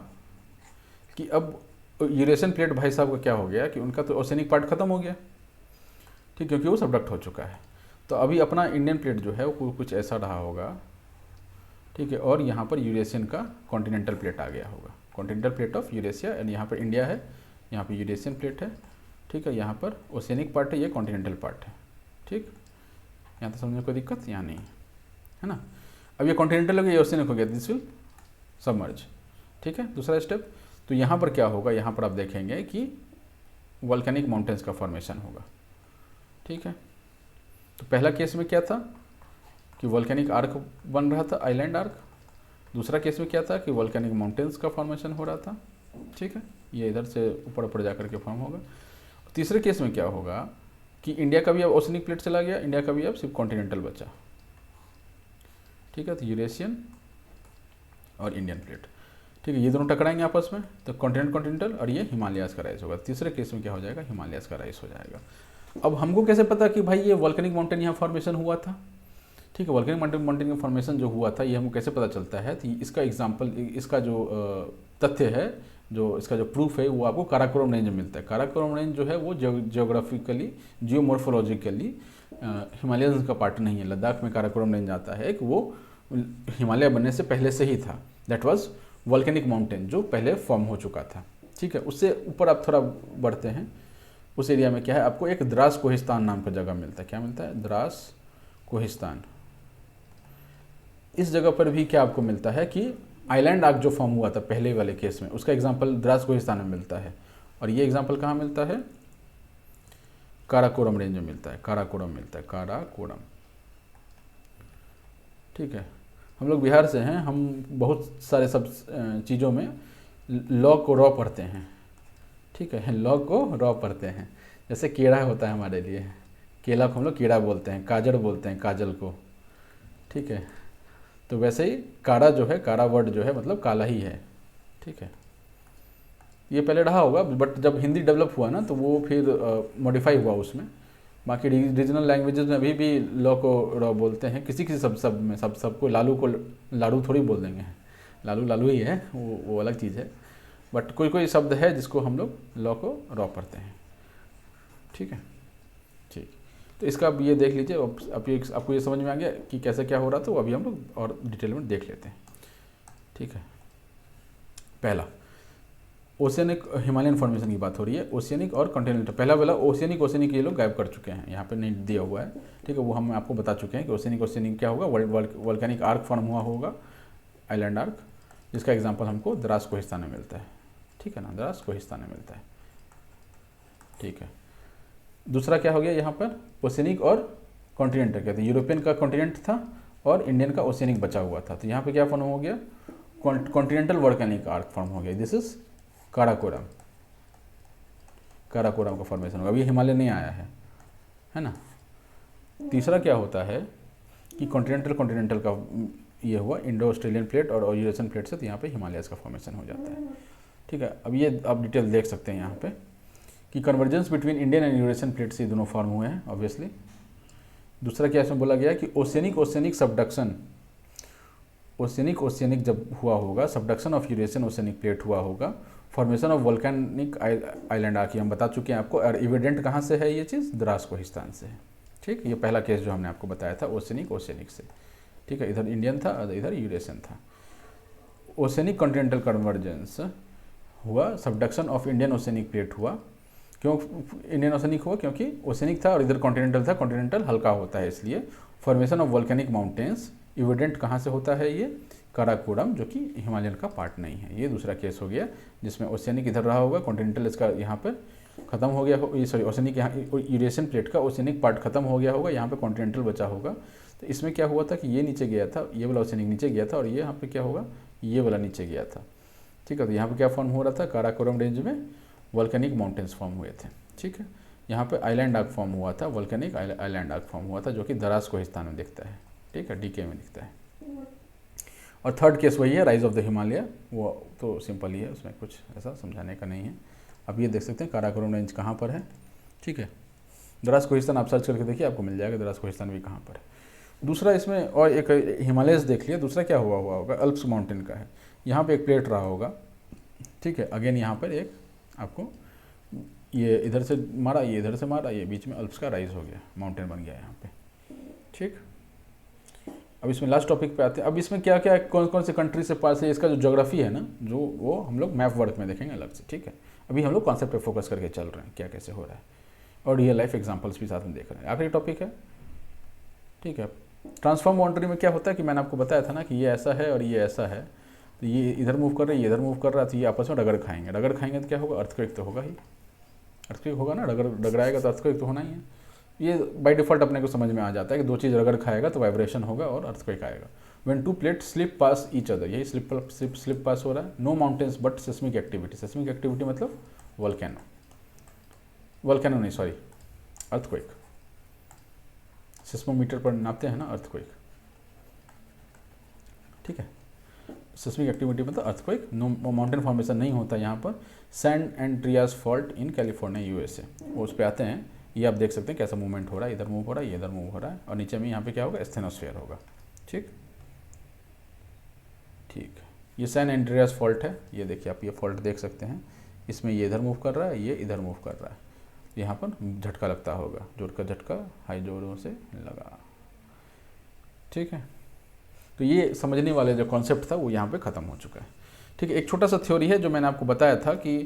कि अब यूरेशियन प्लेट भाई साहब का क्या हो गया कि उनका तो ओशियनिक पार्ट खत्म हो गया, ठीक, क्योंकि वो सबडक्ट हो चुका है। तो अभी अपना इंडियन प्लेट जो है वो कुछ ऐसा रहा होगा। ठीक है, और यहाँ पर यूरेशियन का कॉन्टिनेंटल प्लेट आ गया होगा, continental plate of Eurasia, and यहाँ पर इंडिया है, यहाँ पर यूरेशियन प्लेट है। ठीक है, यहाँ पर ओशियनिक पार्ट है, ये कॉन्टिनेंटल पार्ट है। ठीक, यहाँ तो समझने में कोई दिक्कत यहाँ नहीं है ना। अब ये कॉन्टिनेंटल हो गया, ये ओशियनिक हो गया, दिस विल सबमर्ज। ठीक है, दूसरा स्टेप। तो यहाँ पर क्या होगा, यहाँ पर आप देखेंगे कि वोल्केनिक माउंटेन्स का फॉर्मेशन होगा। ठीक है, तो पहला केस में क्या था कि वोल्केनिक आर्क बन रहा था, आइलैंड आर्क। दूसरा केस में क्या था कि वोल्केनिक माउंटेन्स का फॉर्मेशन हो रहा था। ठीक है, ये इधर से ऊपर ऊपर जा करके फॉर्म होगा। तीसरे केस में क्या होगा कि इंडिया का भी अब ओशनिक प्लेट चला गया, इंडिया का भी अब सिर्फ कॉन्टिनेंटल बचा। ठीक है, तो यूरेशियन और इंडियन प्लेट। ठीक है, ये दोनों टकराएंगे आपस में, तो कॉन्टिनेंटल और ये हिमालयाज का राइज होगा। तीसरे केस में क्या हो जाएगा, हिमालयाज का राइज हो जाएगा। अब हमको कैसे पता कि भाई ये वॉल्केनिक माउंटेन यहाँ फॉर्मेशन हुआ था। ठीक है, वॉल्केनिक माउंटेन का फॉर्मेशन जो हुआ था ये हमको कैसे पता चलता है, तो इसका एग्जाम्पल, इसका जो तथ्य है, जो इसका जो प्रूफ है वो आपको काराकोरम रेंज में मिलता है। काराकोरम रेंज जो है वो जियोग्राफिकली, जियोमॉर्फोलॉजिकली हिमालयन का पार्ट नहीं है। लद्दाख में काराकोरम रेंज आता है, एक वो हिमालय बनने से पहले से ही था। दैट वाज वॉल्केनिक माउंटेन जो पहले फॉर्म हो चुका था। ठीक है, उससे ऊपर आप थोड़ा बढ़ते हैं, उस एरिया में क्या है, आपको एक द्रास कोहिस्तान नाम का जगह मिलता है। क्या मिलता है, द्रास कोहिस्तान। इस जगह पर भी क्या आपको मिलता है कि आइलैंड आर्क जो फॉर्म हुआ था पहले वाले केस में, उसका एग्जांपल द्रास कोहिस्तान में मिलता है। और ये एग्जांपल कहाँ मिलता है, काराकोरम रेंज में मिलता है। काराकोरम मिलता है, काराकोरम। ठीक है, हम लोग बिहार से हैं, हम बहुत सारे सब चीज़ों में लॉ को रॉ पढ़ते हैं। ठीक है, लॉ को रॉ पढ़ते हैं। जैसे केड़ा होता है हमारे लिए, केला को हम लोग कीड़ा बोलते हैं, काजड़ बोलते हैं काजल को। ठीक है, तो वैसे ही काड़ा जो है, काड़ा वर्ड जो है मतलब काला ही है। ठीक है, ये पहले रहा होगा, बट जब हिंदी डेवलप हुआ ना तो वो फिर मॉडिफाई हुआ उसमें। बाकी रीजनल लैंग्वेजेस में अभी भी लॉ को रॉ बोलते हैं, किसी किसी सब में, सबको लालू को लाड़ू थोड़ी बोल देंगे। लालू लालू ही है, वो अलग चीज़ है। बट कोई कोई शब्द है जिसको हम लोग लॉ को रॉ पढ़ते हैं। ठीक है, ठीक, तो इसका अब ये देख लीजिए। आपको ये समझ में आ गया कि कैसे क्या हो रहा, तो अभी हम लोग और डिटेल में देख लेते हैं। ठीक है, पहला ओशियनिक हिमालयन फॉर्मेशन की बात हो रही है, ओशियनिक और कॉन्टिनेंटल। पहला वाला ओशियनिक ये लोग गायब कर चुके हैं, यहाँ पे नहीं दिया हुआ है। ठीक है, वो हम आपको बता चुके हैं कि ओशियनिक क्या होगा, वॉल्केनिक आर्क फॉर्म हुआ होगा, आइलैंड आर्क, जिसका एग्जाम्पल हमको द्रास कोहिस्तान में मिलता है। ठीक है ना, द्रास कोहिस्तान में मिलता है। ठीक है, दूसरा क्या हो गया यहाँ पर, ओशियनिक और कॉन्टिनेंटल। कहते हैं यूरोपियन का कॉन्टिनेंट था और इंडियन का ओशियनिक बचा हुआ था, तो यहाँ पे क्या फॉर्म हो गया, कॉन्टिनेंटल वॉल्केनिक आर्क फॉर्म हो गया। This is Karakoram. काराकोरम का फॉर्मेशन होगा, अभी हिमालय नहीं आया है ना। तीसरा क्या होता है कि कॉन्टिनेंटल का ये हुआ, इंडो ऑस्ट्रेलियन प्लेट और यूरेशियन प्लेट से, तो यहाँ पे हिमालयस का फॉर्मेशन हो जाता है। ठीक है, अब ये आप डिटेल देख सकते हैं यहाँ पे कि convergence between Indian and Eurasian plate से दोनों फॉर्म हुए हैं ऑब्वियसली। दूसरा क्या इसमें बोला गया कि ओशियनिक सबडक्शन, ओशियनिक जब हुआ होगा, subduction of Eurasian oceanic plate हुआ होगा, formation of volcanic island arc हम बता चुके हैं आपको। और इविडेंट कहाँ से है ये चीज़, द्रास कोहिस्तान से है। ठीक, ये पहला केस जो हमने आपको बताया था ओशियनिक से। ठीक है, इधर इंडियन था और इधर यूरेशियन था। ओशियनिक कॉन्टिनेंटल कन्वर्जेंस हुआ, subduction of Indian oceanic plate हुआ। क्यों इंडियन ओशियनिक हुआ, क्योंकि ओशियनिक था और इधर कॉन्टिनेंटल था, कॉन्टिनेंटल हल्का होता है इसलिए। Formation of volcanic mountains evident कहाँ से होता है, ये काराकोरम, जो कि हिमालयन का पार्ट नहीं है। ये दूसरा केस हो गया जिसमें ओशियनिक इधर रहा होगा, कॉन्टिनेंटल इसका यहाँ पर खत्म हो गया हो, सॉरी ओशियनिक यहाँ यूरेशियन प्लेट का ओशियनिक पार्ट खत्म हो गया होगा, यहाँ पे कॉन्टिनेंटल बचा होगा। तो इसमें क्या हुआ था कि ये नीचे गया था, ये वाला ओशियनिक नीचे गया था, और ये यहाँ पे क्या होगा, ये वाला नीचे गया था। ठीक है, तो यहाँ पे क्या फॉर्म हो रहा था, काराकोरम रेंज में वॉल्केनिक माउंटेन्स फॉर्म हुए थे। ठीक है, यहाँ पे आइलैंड आर्क फॉर्म हुआ था, वॉल्केनिक आइलैंड आर्क फॉर्म हुआ था, जो कि द्रास कोहिस्तान में दिखता है। ठीक है, डीके में दिखता है। और थर्ड केस वही है, राइज ऑफ द हिमालय, वो तो सिंपल ही है, उसमें कुछ ऐसा समझाने का नहीं है। अब ये देख सकते हैं काराकोरम रेंज कहाँ पर है। ठीक है, द्रास कोहिस्तान आप सर्च करके देखिए, आपको मिल जाएगा द्रास कोहिस्तान भी कहाँ पर है। दूसरा इसमें और एक हिमालयस देख लिया। दूसरा क्या हुआ होगा, अल्प्स माउंटेन का है। यहाँ पे एक प्लेट रहा होगा। ठीक है, अगेन यहाँ पर एक आपको ये इधर से मारा, ये इधर से मारा, ये बीच में अल्प्स का राइज हो गया, माउंटेन बन गया यहाँ पे। ठीक, अब इसमें लास्ट टॉपिक पे आते हैं। अब इसमें क्या क्या कौन कौन से कंट्री से पास है, इसका जो ज्योग्राफी है ना, जो वो हम लोग मैप वर्क में देखेंगे अलग से। ठीक है, अभी हम लोग कॉन्सेप्ट पे फोकस करके चल रहे हैं, क्या कैसे हो रहा है, और रियल लाइफ एग्जांपल्स भी साथ में देख रहे हैं। आखिरी टॉपिक है। ठीक है, ट्रांसफॉर्म बाउंड्री में क्या होता है कि मैंने आपको बताया था ना कि ये ऐसा है और ये ऐसा है, तो ये इधर मूव कर रहा है, ये इधर मूव कर रहा है, तो ये आपस में रगड़ खाएंगे। रगड़ खाएंगे तो क्या होगा, अर्थक्वेक तो होगा ही, अर्थक्वेक होगा ना, रगड़ाएगा तो अर्थक्वेक तो होना ही है। ये बाय डिफॉल्ट अपने को समझ में आ जाता है कि दो चीज़ रगड़ खाएगा तो वाइब्रेशन होगा और अर्थक्वेक आएगा। When two plate slip past each other, यही स्लिप पास हो रहा है। No mountains but seismic activity, seismic activity मतलब वोल्केनो नहीं, सॉरी अर्थक्वेक, सिस्मोमीटर पर नापते हैं ना अर्थक्वेक, ठीक है। सिस्मिक एक्टिविटी मतलब अर्थक्वेक, नो माउंटेन फॉर्मेशन नहीं होता यहाँ पर। San Andreas fault in California USA, वो उस पर आते हैं। ये आप देख सकते हैं कैसा मूवमेंट हो रहा है, इधर मूव हो रहा है, ये इधर मूव हो रहा है, और नीचे में यहाँ पे क्या होगा, स्टेनोस्फेयर होगा। ठीक ठीक, ये सैन एंड्रियास फॉल्ट है, ये देखिए आप, ये फॉल्ट देख सकते हैं, इसमें ये इधर मूव कर रहा है, ये इधर मूव कर रहा है, यहाँ पर झटका लगता होगा, जोर का झटका हाई जोरों से लगा। ठीक है, तो ये समझने वाले जो कॉन्सेप्ट था वो यहाँ पे ख़त्म हो चुका है। ठीक है, एक छोटा सा थ्योरी है जो मैंने आपको बताया था कि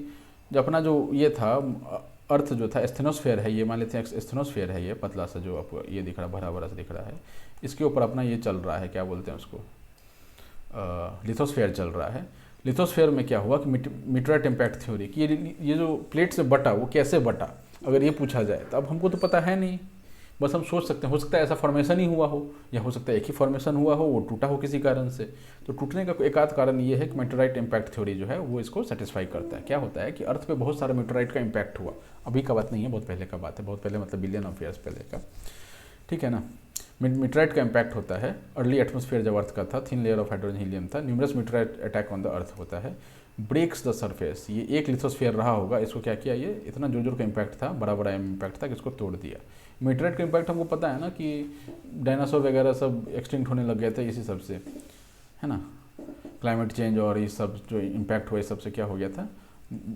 जो अपना जो ये था अर्थ जो था स्टेनोस्फेयर है, ये मान लेते हैं स्टेनोस्फेयर है, ये पतला सा जो आपको ये दिख रहा है, भरा भरा सा दिख रहा है, इसके ऊपर अपना ये चल रहा है, क्या बोलते हैं उसको, लिथोस्फेयर चल रहा है। लिथोस्फेयर में क्या हुआ कि मीटराइट इम्पैक्ट थ्योरी कि ये जो प्लेट से बटा वो कैसे बटा, अगर ये पूछा जाए तो अब हमको तो पता है नहीं, बस हम सोच सकते हैं, हो सकता है ऐसा फॉर्मेशन ही हुआ हो, या हो सकता है एक ही फॉर्मेशन हुआ हो, वो टूटा हो किसी कारण से। तो टूटने का एक आध कारण ये है कि मेटेराइट इम्पैक्ट थ्योरी जो है वो इसको सेटिस्फाई करता है। क्या होता है कि अर्थ पे बहुत सारा मेटेराइट का इम्पैक्ट हुआ, अभी का बात नहीं है, बहुत पहले का बात है, बहुत पहले मतलब बिलियन ऑफ ईयर्स पहले का, ठीक है ना। मेटेराइट का इम्पैक्ट होता है, अर्ली एटमॉस्फेयर जब अर्थ का था, thin layer of hydrogen helium था, numerous meteorite attack on the earth होता है, ब्रेक्स द सरफेस, ये एक लिथोस्फेयर रहा होगा, इसको क्या किया, ये इतना जोर जोर का इम्पैक्ट था, बड़ा बड़ा इम्पैक्ट था कि इसको तोड़ दिया। मेटेराइट का इम्पैक्ट हमको पता है ना कि डायनासोर वगैरह सब एक्सटिंक्ट होने लग गए थे इसी सब से, है ना, क्लाइमेट चेंज और ये सब जो इम्पैक्ट हुआ, इस सब से क्या हो गया था,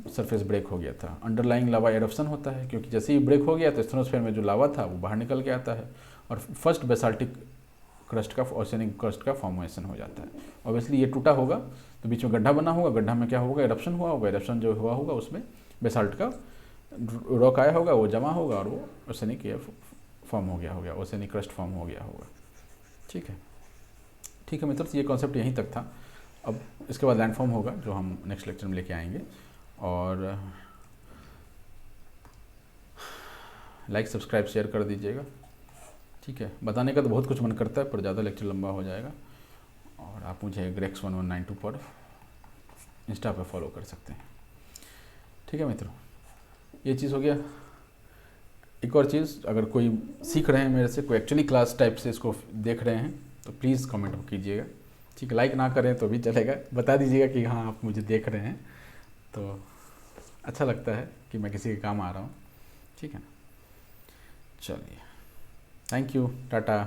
सरफेस ब्रेक हो गया था। अंडरलाइंग लावा एरप्शन होता है, क्योंकि जैसे ही ब्रेक हो गया तो स्टेनोस्फेयर में जो लावा था वो बाहर निकल के आता है, और फर्स्ट बेसाल्टिक क्रस्ट का, ओशियनिक क्रस्ट का फॉर्मेशन हो जाता है। ऑब्वियसली ये टूटा होगा तो बीच में गड्ढा बना होगा, गड्ढा में क्या होगा, एरप्शन हुआ होगा, एरप्शन जो हुआ होगा उसमें बेसाल्ट का रॉक आया होगा, वो जमा होगा और वो ओशियनिक फॉर्म हो गया होगा, ओशियनिक क्रस्ट फॉर्म हो गया होगा। ठीक है, ठीक है मित्र, ये कॉन्सेप्ट यहीं तक था। अब इसके बाद लैंडफॉर्म होगा जो हम नेक्स्ट लेक्चर में लेके आएंगे, और लाइक सब्सक्राइब शेयर कर दीजिएगा। ठीक है, बताने का तो बहुत कुछ मन करता है पर ज़्यादा लेक्चर लंबा हो जाएगा, और आप मुझे grex1192 पर इंस्टा पर फॉलो कर सकते हैं। ठीक है मित्रों, ये चीज़ हो गया। एक और चीज़, अगर कोई सीख रहे हैं मेरे से, कोई एक्चुअली क्लास टाइप से इसको देख रहे हैं तो प्लीज़ कमेंट कीजिएगा। ठीक है, लाइक ना करें तो भी चलेगा, बता दीजिएगा कि हाँ आप मुझे देख रहे हैं, तो अच्छा लगता है कि मैं किसी के काम आ रहा हूँ। ठीक है ना, चलिए, थैंक यू, टाटा।